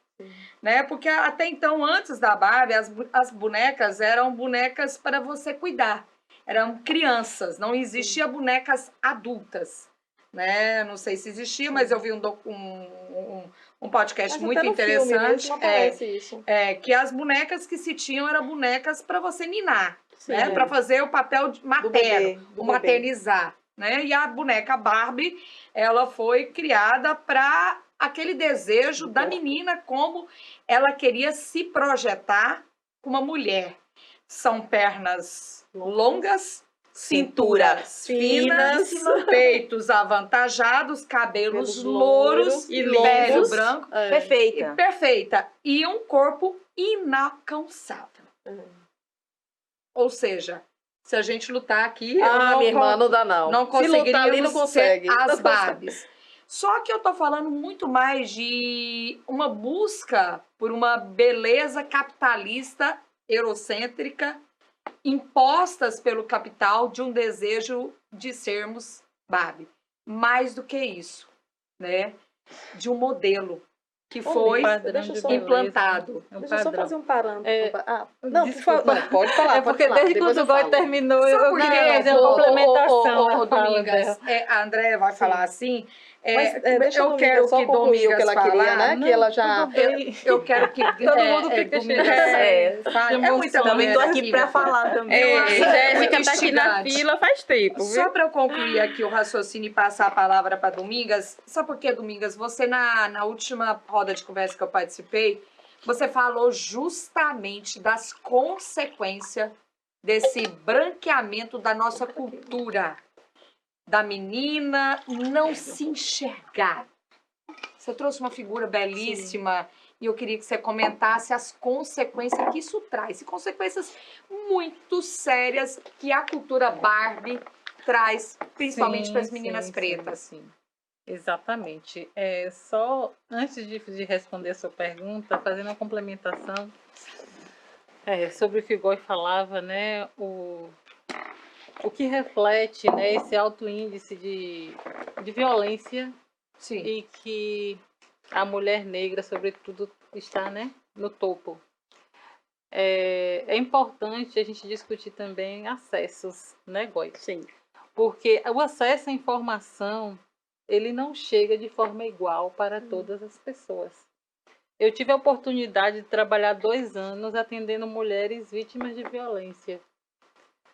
Né? Porque até então, antes da Barbie, as bonecas eram bonecas para você cuidar. Eram crianças, não existia bonecas adultas, né? Não sei se existia, mas eu vi um podcast muito interessante. Isso. Que as bonecas que se tinham eram bonecas para você ninar, né? Para fazer o papel materno, maternizar. Né? E a boneca Barbie, ela foi criada para aquele desejo da menina, como ela queria se projetar como uma mulher. São pernas longas, cinturas finas, peitos avantajados, cabelos louros e pele branco. Perfeita. E um corpo inalcançável. Ou seja, se a gente lutar aqui... minha irmã, não dá não. Não conseguiríamos se lutar ali, não consegue. As Barbies. Só que eu tô falando muito mais de uma busca por uma beleza capitalista, eurocêntrica, impostas pelo capital, de um desejo de sermos Barbie. Mais do que isso, né? De um modelo que foi implantado. Deixa eu só fazer um parâmetro. Não, desculpa, pode falar. Porque desde quando o Goi terminou, eu queria fazer uma complementação. Domingas, a Andréia vai falar assim. Deixa eu quero que Domingas que ela queria, né? Que ela já... Eu quero que todo mundo fica fale. Também estou aqui para falar também. Jéssica está aqui na fila faz tempo. Só para eu concluir aqui o raciocínio e passar a palavra para Domingas. Sabe por quê, Domingas? Você, na última roda de conversa que eu participei, você falou justamente das consequências desse branqueamento da nossa cultura, da menina não se enxergar. Você trouxe uma figura belíssima e eu queria que você comentasse as consequências que isso traz, e consequências muito sérias que a cultura Barbie traz, principalmente para as meninas pretas. Sim. Exatamente. Só antes de responder a sua pergunta, fazendo uma complementação sobre o que o Goy falava, né, o que reflete, né, esse alto índice de violência Sim. e que a mulher negra, sobretudo, está, né, no topo. É importante a gente discutir também acessos, né, Goy? Sim. Porque o acesso à informação, ele não chega de forma igual para todas as pessoas. Eu tive a oportunidade de trabalhar 2 anos atendendo mulheres vítimas de violência.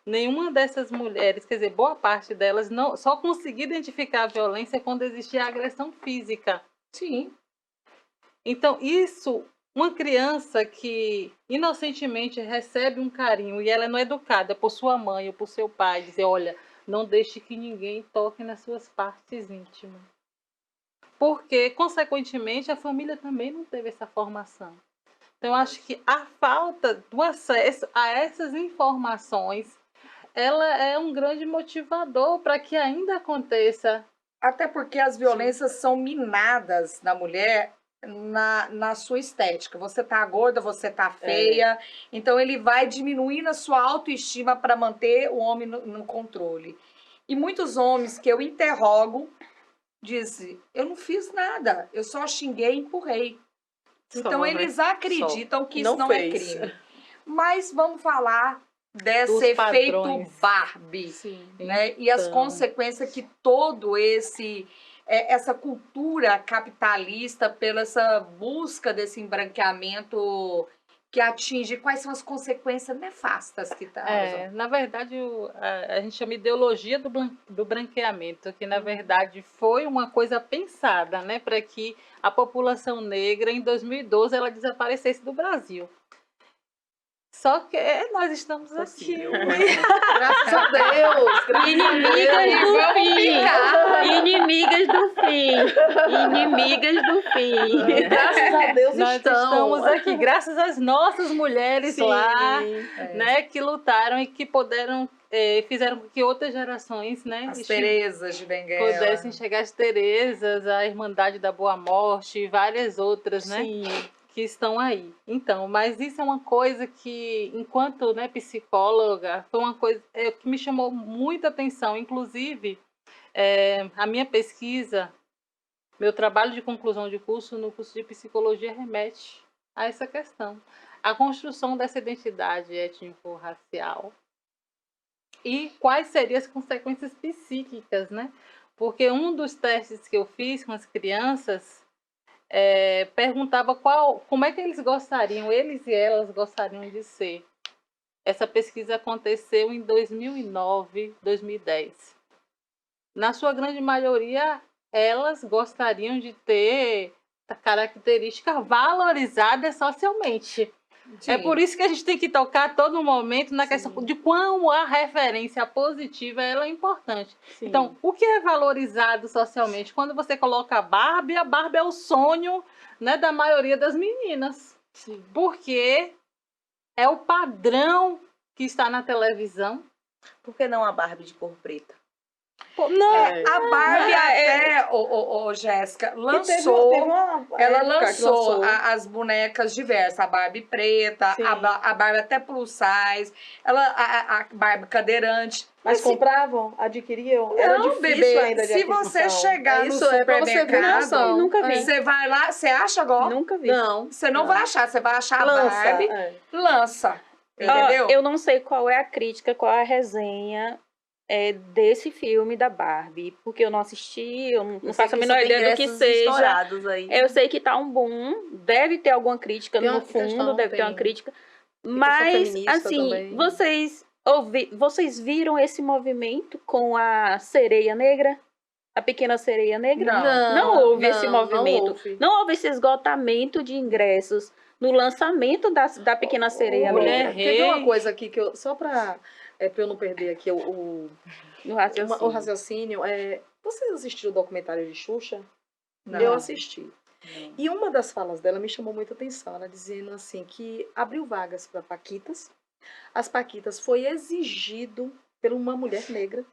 Nenhuma dessas mulheres, quer dizer, boa parte delas, só conseguia identificar a violência quando existia agressão física. Sim. Então, uma criança que inocentemente recebe um carinho e ela não é educada por sua mãe ou por seu pai, dizer, olha, não deixe que ninguém toque nas suas partes íntimas. Porque, consequentemente, a família também não teve essa formação. Então, eu acho que a falta do acesso a essas informações, ela é um grande motivador para que ainda aconteça. Até porque as violências são minadas na mulher na sua estética. Você tá gorda, você tá feia. Então ele vai diminuindo a sua autoestima para manter o homem no controle. E muitos homens que eu interrogo dizem, eu não fiz nada, eu só xinguei e empurrei. Então eles acreditam que isso não é crime. Mas vamos falar desse Dos efeito padrões. Barbie, né? E as consequências que todo essa cultura capitalista, pela essa busca desse embranqueamento que atinge, quais são as consequências nefastas que trazem? Na verdade, a gente chama ideologia do branqueamento, que na verdade foi uma coisa pensada, né, para que a população negra, em 2012, ela desaparecesse do Brasil. Só que nós estamos aqui. Graças a Deus! Inimigas do fim! Inimigas do fim! Inimigas do fim! Graças a Deus Nós estamos aqui, graças às nossas mulheres lá, né, que lutaram e que fizeram com que outras gerações, né, As Terezas de Benguela. pudessem chegar às Terezas, a Irmandade da Boa Morte e várias outras, né? Sim. Que estão aí. Então, mas isso é uma coisa que, enquanto, né, psicóloga, foi uma coisa que me chamou muita atenção. Inclusive, a minha pesquisa, meu trabalho de conclusão de curso no curso de psicologia remete a essa questão. A construção dessa identidade étnico-racial. E quais seriam as consequências psíquicas, né? Porque um dos testes que eu fiz com as crianças perguntava como é que eles e elas gostariam de ser. Essa pesquisa aconteceu em 2009, 2010. Na sua grande maioria, elas gostariam de ter a característica valorizada socialmente. Sim. É por isso que a gente tem que tocar a todo momento na questão de quão a referência positiva ela é importante. Sim. Então, o que é valorizado socialmente? Quando você coloca a Barbie é o sonho, né, da maioria das meninas. Sim. Porque é o padrão que está na televisão. Por que não a Barbie de cor preta? A Barbie até, Jéssica, lançou. Ela lançou as bonecas diversas, a Barbie preta, a Barbie até plus size, a Barbie cadeirante. Mas compravam? Adquiriam? Era Não, difícil bebê, ainda de se você aquisição. chegar no Isso é pra você ver supermercado, noção. Nunca vi. você vai lá, você acha agora? Nunca vi. Não. Você não vai achar, você vai achar a Lança. Barbie, lança. Entendeu? Eu não sei qual é a crítica, qual é a resenha desse filme da Barbie, porque eu não assisti, eu não faço a menor ideia do que seja. Aí. Eu sei que tá um boom, deve ter alguma crítica Tem no uma fundo, questão, deve ter uma tem. crítica. questão Mas, feminista assim, também. vocês viram esse movimento com a sereia negra? A pequena sereia negra? Não. Não houve esse movimento. Não houve. Não houve esse esgotamento de ingressos no lançamento da Pequena Sereia. Mulher Negra. Quer ver uma Rei. coisa aqui que eu. Só para eu não perder aqui No o raciocínio. raciocínio. Vocês assistiram o documentário de Xuxa? Não. Eu assisti. E uma das falas dela me chamou muita atenção. Ela dizendo assim que abriu vagas para paquitas. As paquitas foi exigido por uma mulher negra.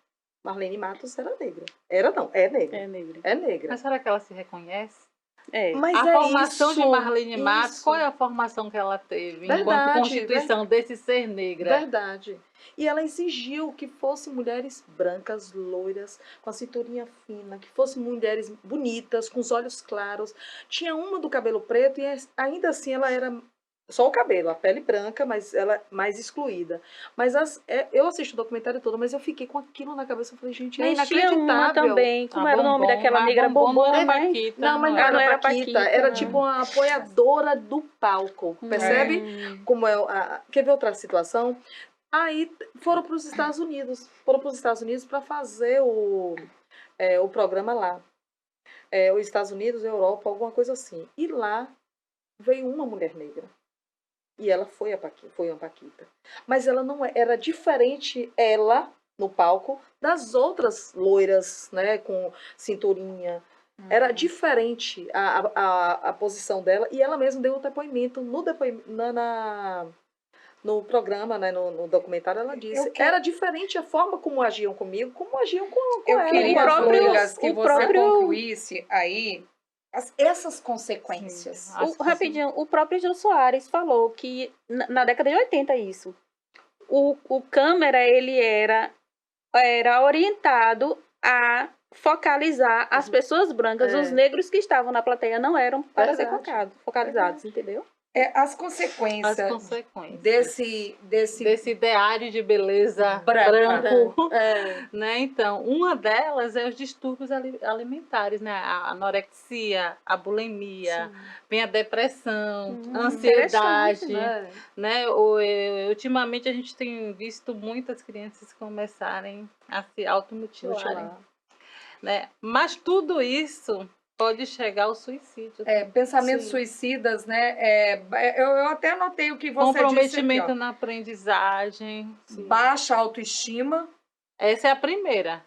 Marlene Matos era negra. Era não, é negra. É, negra. É negra. Mas será que ela se reconhece? É. Mas A é formação de isso, Marlene Matos, isso. qual é a formação que ela teve enquanto Verdade, constituição desse ser negra? Verdade. E ela exigiu que fossem mulheres brancas, loiras, com a cinturinha fina, que fossem mulheres bonitas, com os olhos claros. Tinha uma do cabelo preto e ainda assim ela era só o cabelo, a pele branca, mas ela mais excluída. Mas eu assisti o documentário todo, mas eu fiquei com aquilo na cabeça. Eu falei, gente, é Mas tinha uma inacreditável. também, como A era o nome Bombom, daquela a negra Bombom Bombom, não era né? Paquita, Não, mas não Ah, era não era Paquita, Paquita, era não. tipo uma apoiadora do palco, percebe? Como quer ver outra situação? Aí foram para os Estados Unidos. Foram para os Estados Unidos para fazer o programa lá. Os Estados Unidos, Europa, alguma coisa assim. E lá veio uma mulher negra. E ela foi uma Paquita. Mas ela não era diferente, ela, no palco, das outras loiras, né? Com cinturinha. Era diferente a posição dela. E ela mesma deu um depoimento no programa, né, no documentário, ela disse. Era diferente a forma como agiam comigo, como agiam com Eu ela. queria, o próprio- Douglas, que o você próprio- concluísse aí essas consequências. Rapidinho, o próprio Jô Soares falou que na década de 80 isso. O câmera, ele era orientado a focalizar as pessoas brancas, os negros que estavam na plateia não eram para ser focalizados, entendeu? As As consequências consequências desse ideário de beleza Branca. branco, né? Então, uma delas é os distúrbios alimentares, né? A anorexia, a bulimia, vem a depressão, a ansiedade, né? Ultimamente a gente tem visto muitas crianças começarem a se automutilarem, né? Mas tudo isso pode chegar ao suicídio. pensamentos Sim. suicidas, né? Eu até anotei o que você disse Comprometimento aqui, ó. na aprendizagem. Baixa autoestima. Essa é a primeira.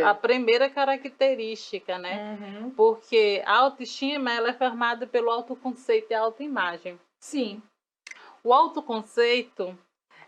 A primeira característica, né? Uhum. Porque a autoestima ela é formada pelo autoconceito e a autoimagem. Sim. O autoconceito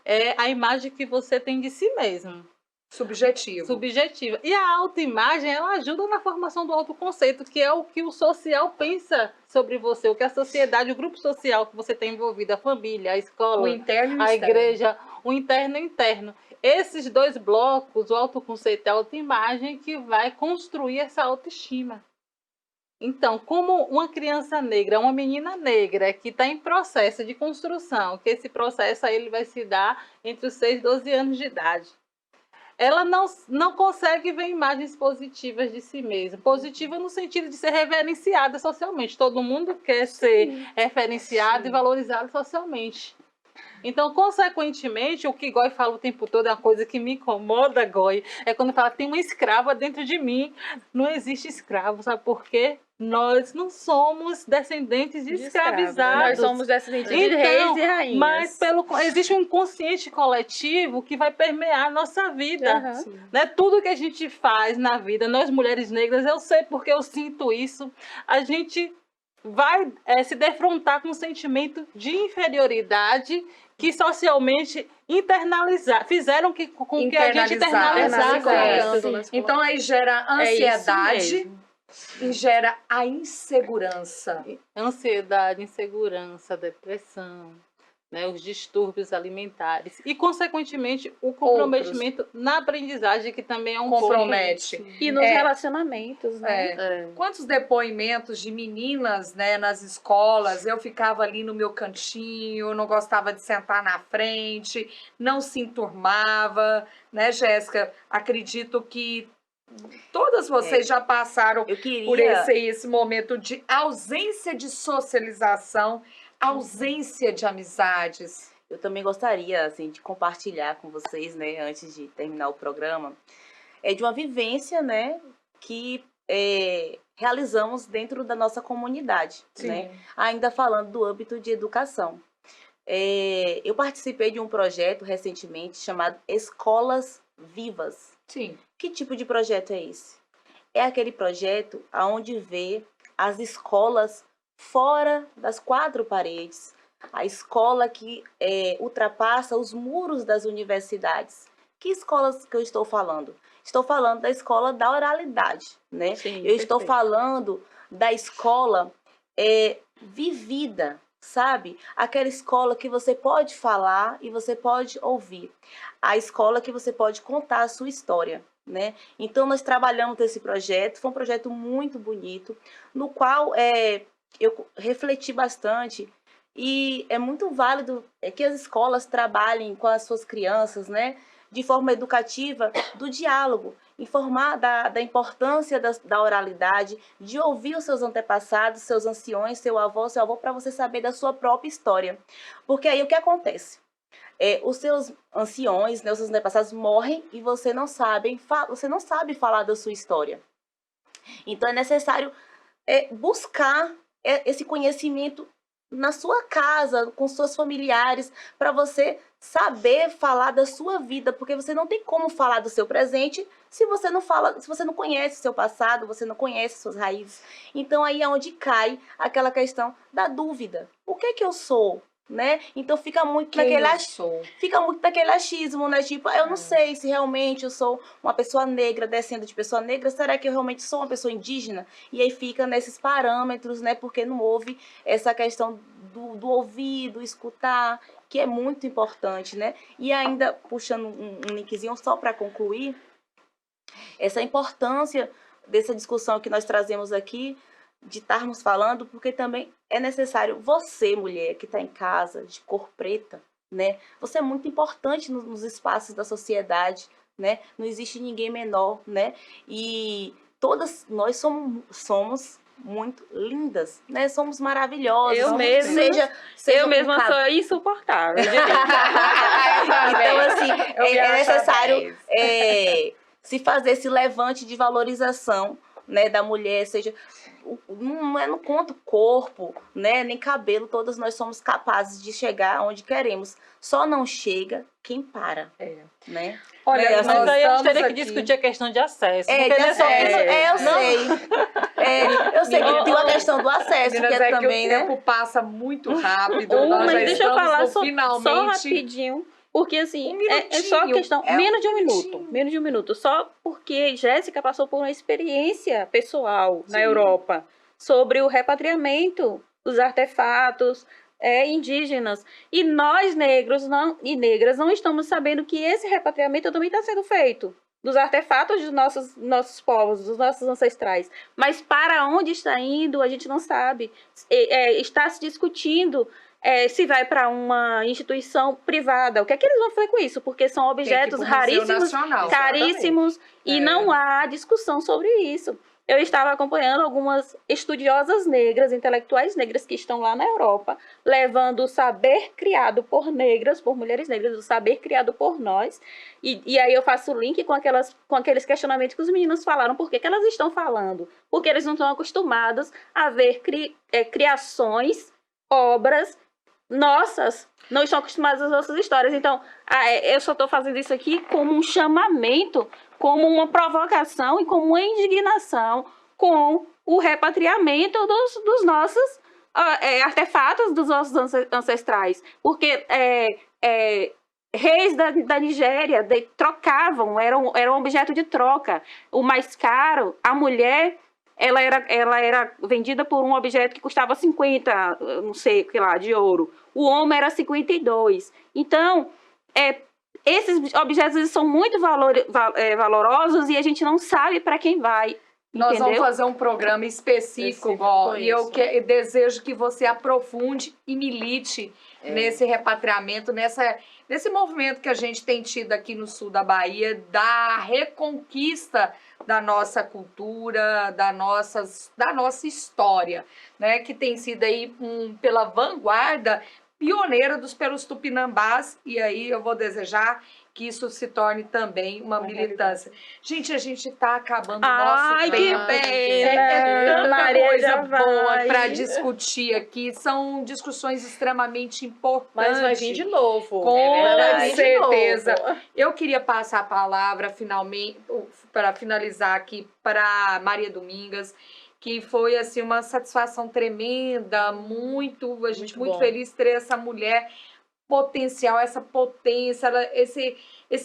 é a imagem que você tem de si mesmo. Subjetiva. E a autoimagem, ela ajuda na formação do autoconceito, que é o que o social pensa sobre você, o que a sociedade, o grupo social que você tem envolvido, a família, a escola, O interno e o a externo. igreja, o interno e o interno. Esses dois blocos, o autoconceito e a autoimagem, que vai construir essa autoestima. Então, como uma criança negra, uma menina negra que está em processo de construção, que esse processo aí ele vai se dar entre os 6 e 12 anos de idade, ela não consegue ver imagens positivas de si mesma. Positiva no sentido de ser reverenciada socialmente. Todo mundo quer ser referenciado e valorizado socialmente. Então, consequentemente, o que Goy fala o tempo todo é uma coisa que me incomoda, Goy, é quando fala, tem uma escrava dentro de mim. Não existe escravo, sabe por quê? Nós não somos descendentes de escravizados. Nós somos descendentes de reis e rainhas. Mas existe um inconsciente coletivo que vai permear a nossa vida. Né? Tudo que a gente faz na vida, nós mulheres negras, eu sei porque eu sinto isso, a gente vai se defrontar com um sentimento de inferioridade que socialmente fizeram com que a gente internalizasse isso. Então aí gera ansiedade e gera a insegurança. Ansiedade, insegurança, depressão, né, os distúrbios alimentares e, consequentemente, o comprometimento na aprendizagem, que também é um compromete. pouco... E nos relacionamentos, né? Quantos depoimentos de meninas, né, nas escolas, eu ficava ali no meu cantinho, não gostava de sentar na frente, não se enturmava, né, Jéssica? Acredito que todas vocês já passaram por esse momento de ausência de socialização, ausência de amizades. Eu também gostaria, assim, de compartilhar com vocês, né, antes de terminar o programa, de uma vivência, né, que realizamos dentro da nossa comunidade, né? Ainda falando do âmbito de educação. Eu participei de um projeto recentemente chamado Escolas Vivas. Sim. Que tipo de projeto é esse? É aquele projeto onde vê as escolas fora das quatro paredes, a escola que ultrapassa os muros das universidades. Que escolas que eu estou falando? Estou falando da escola da oralidade, né? Sim, eu estou perfeito. falando da escola vivida, sabe? Aquela escola que você pode falar e você pode ouvir. A escola que você pode contar a sua história, né? Então, nós trabalhamos nesse projeto. Foi um projeto muito bonito, no qual eu refleti bastante. E é muito válido que as escolas trabalhem com as suas crianças, né? De forma educativa, do diálogo, informar da importância da oralidade, de ouvir os seus antepassados, seus anciões, seu avô, para você saber da sua própria história. Porque aí o que acontece? Os seus anciões, né, os seus antepassados morrem e você não sabe falar da sua história. Então é necessário buscar esse conhecimento na sua casa, com seus familiares, para você saber falar da sua vida, porque você não tem como falar do seu presente se você não fala, se você não conhece o seu passado, você não conhece suas raízes. Então aí é onde cai aquela questão da dúvida. O que é que eu sou? Né? Então fica muito naquele achismo, né? Tipo, eu não sei se realmente eu sou uma pessoa negra, descendo de pessoa negra, será que eu realmente sou uma pessoa indígena? E aí fica nesses parâmetros, né? Porque não houve essa questão do ouvido, escutar, que é muito importante, né? E ainda, puxando um linkzinho só para concluir, essa importância dessa discussão que nós trazemos aqui, de estarmos falando, porque também é necessário você, mulher, que está em casa, de cor preta, né? Você é muito importante nos espaços da sociedade, né? Não existe ninguém menor, né? E todas nós somos muito lindas, né? Somos maravilhosas. Eu mesma, eu mesma sou insuportável. Então, assim, é necessário se fazer esse levante de valorização, né, da mulher, seja... Não conta corpo, né, nem cabelo, todas nós somos capazes de chegar onde queremos. Só não chega quem para, né? Olha, Mas aí a gente teria que aqui discutir a questão de acesso. Eu sei que tem uma questão do acesso, meninas, que é também, que o tempo passa muito rápido. Nós Mas já deixa eu estamos falar no só finalmente. rapidinho, porque assim, Um é só minutinho, questão, um menos de um minutinho. minuto, menos de um minuto, só porque Jéssica passou por uma experiência pessoal na Sim. Europa sobre o repatriamento dos artefatos indígenas, e nós negros e negras não estamos sabendo que esse repatriamento também está sendo feito dos artefatos dos nossos povos, dos nossos ancestrais, mas para onde está indo a gente não sabe. Está se discutindo se vai para uma instituição privada, o que é que eles vão fazer com isso? Porque são objetos raríssimos, caríssimos, e não há discussão sobre isso. Eu estava acompanhando algumas estudiosas negras, intelectuais negras que estão lá na Europa, levando o saber criado por negras, por mulheres negras, o saber criado por nós. E aí eu faço o link com aqueles questionamentos que os meninos falaram. Por que elas estão falando? Porque eles não estão acostumados a ver criações, obras nossas, não estão acostumados às nossas histórias. Então, eu só estou fazendo isso aqui como um chamamento, como uma provocação e como uma indignação com o repatriamento dos nossos artefatos dos nossos ancestrais. Porque reis da Nigéria trocavam, eram objeto de troca. O mais caro, a mulher... Ela era vendida por um objeto que custava 50, não sei, que lá, de ouro. O homem era 52. Então, esses objetos são muito valorosos e a gente não sabe para quem vai. Nós entendeu? vamos fazer um programa específico, e eu desejo que você aprofunde e milite nesse repatriamento, nesse movimento que a gente tem tido aqui no sul da Bahia, da reconquista da nossa cultura, da nossa história, né? Que tem sido aí pela vanguarda pioneira pelos tupinambás, e aí eu vou desejar que isso se torne também uma militância. Gente, a gente está acabando o nosso Ai, que tempo. pena! É tanta Maria coisa já boa vai. para discutir aqui. São discussões extremamente importantes. Mas vai vir de novo. Com verdade. certeza. Eu queria passar a palavra, finalmente, para finalizar aqui, para Maria Domingas, que foi assim uma satisfação tremenda, a gente muito bom. feliz de ter essa mulher potencial, essa potência, esse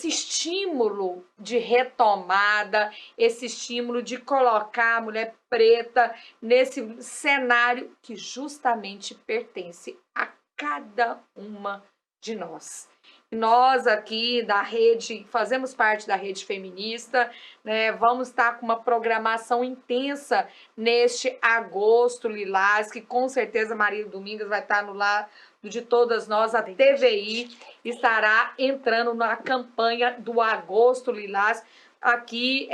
estímulo de retomada, esse estímulo de colocar a mulher preta nesse cenário que justamente pertence a cada uma de nós. Nós aqui da rede, fazemos parte da rede feminista, né? Vamos estar com uma programação intensa neste agosto lilás, que com certeza Maria Domingas vai estar no lado de todas nós. A TVI estará entrando na campanha do Agosto Lilás, aqui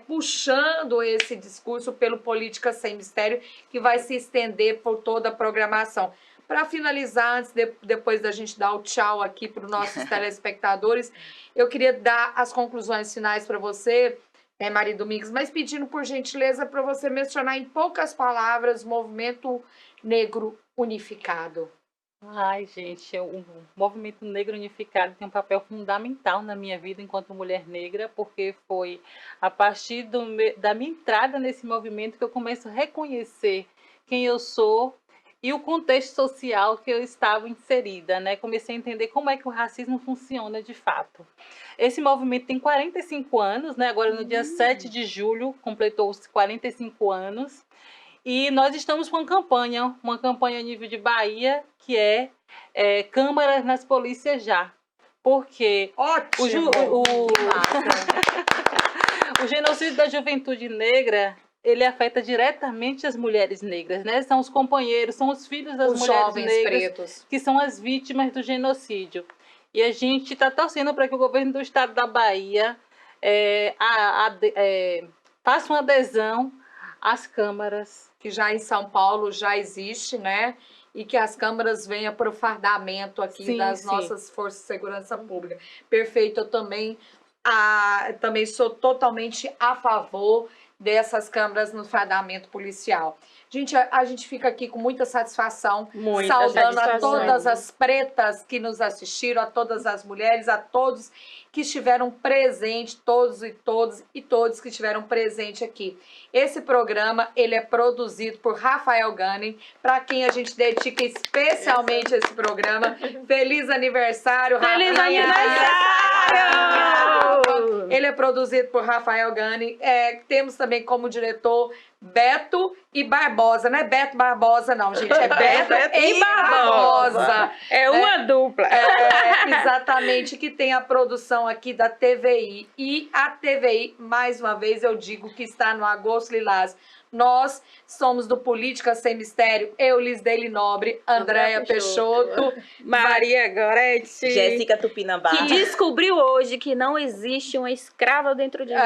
puxando esse discurso pelo Política Sem Mistério, que vai se estender por toda a programação. Para finalizar, depois da gente dar o tchau aqui para os nossos telespectadores, eu queria dar as conclusões finais para você, Maria Domingues, mas pedindo por gentileza para você mencionar em poucas palavras o Movimento Negro Unificado. Ai, gente, o Movimento Negro Unificado tem um papel fundamental na minha vida enquanto mulher negra, porque foi a partir da minha entrada nesse movimento que eu começo a reconhecer quem eu sou e o contexto social que eu estava inserida, né? Comecei a entender como é que o racismo funciona de fato. Esse movimento tem 45 anos, né? Agora no dia 7 de julho completou-se 45 anos. E nós estamos com uma campanha a nível de Bahia, que é Câmaras nas Polícias Já. Porque Ótimo! O genocídio da juventude negra, ele afeta diretamente as mulheres negras, né? São os companheiros, são os filhos das Os mulheres jovens negras pretos. que são as vítimas do genocídio. E a gente está torcendo para que o governo do estado da Bahia faça uma adesão às câmaras. Que já em São Paulo já existe, né? E que as câmaras venham para o fardamento aqui Sim, das sim. nossas forças de segurança pública. Perfeito, eu também sou totalmente a favor dessas câmaras no fardamento policial. Gente, a gente fica aqui com muita satisfação, saudando a todas as pretas que nos assistiram, a todas as mulheres, a todos que estiveram presentes, todos que estiveram presentes aqui. Esse programa, ele é produzido por Rafael Gunning, para quem a gente dedica especialmente esse programa. Feliz aniversário, Rafael! Feliz aniversário! Ele é produzido por Rafael Gunning. Temos também como diretor Beto e Barbosa. Não é Beto Barbosa, não, gente. É Beto e Barbosa. É uma dupla. Exatamente, que tem a produção aqui da TVI. E a TVI, mais uma vez, eu digo que está no Agosto Lilás. Nós somos do Política Sem Mistério, eu, Lisdeile Nobre, Andréia Peixoto, Maria Goretti, Jéssica Tupinambá. que descobriu hoje que não existe uma escrava dentro de mim.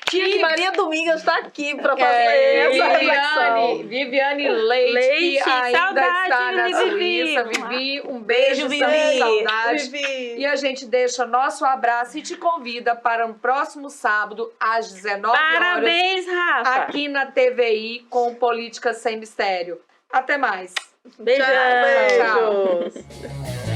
Tinha que Maria Domingas está aqui para fazer essa reflexão. Viviane Leite, que ainda saudade, está na Vivi. Suíça. Vivi, um beijo, Vivi. saudade. Vivi. E a gente deixa nosso abraço e te convida para um próximo sábado, às 19 horas, Parabéns, Rafa. aqui na TVI, com Política Sem Mistério. Até mais. Beijão. Tchau. Beijos.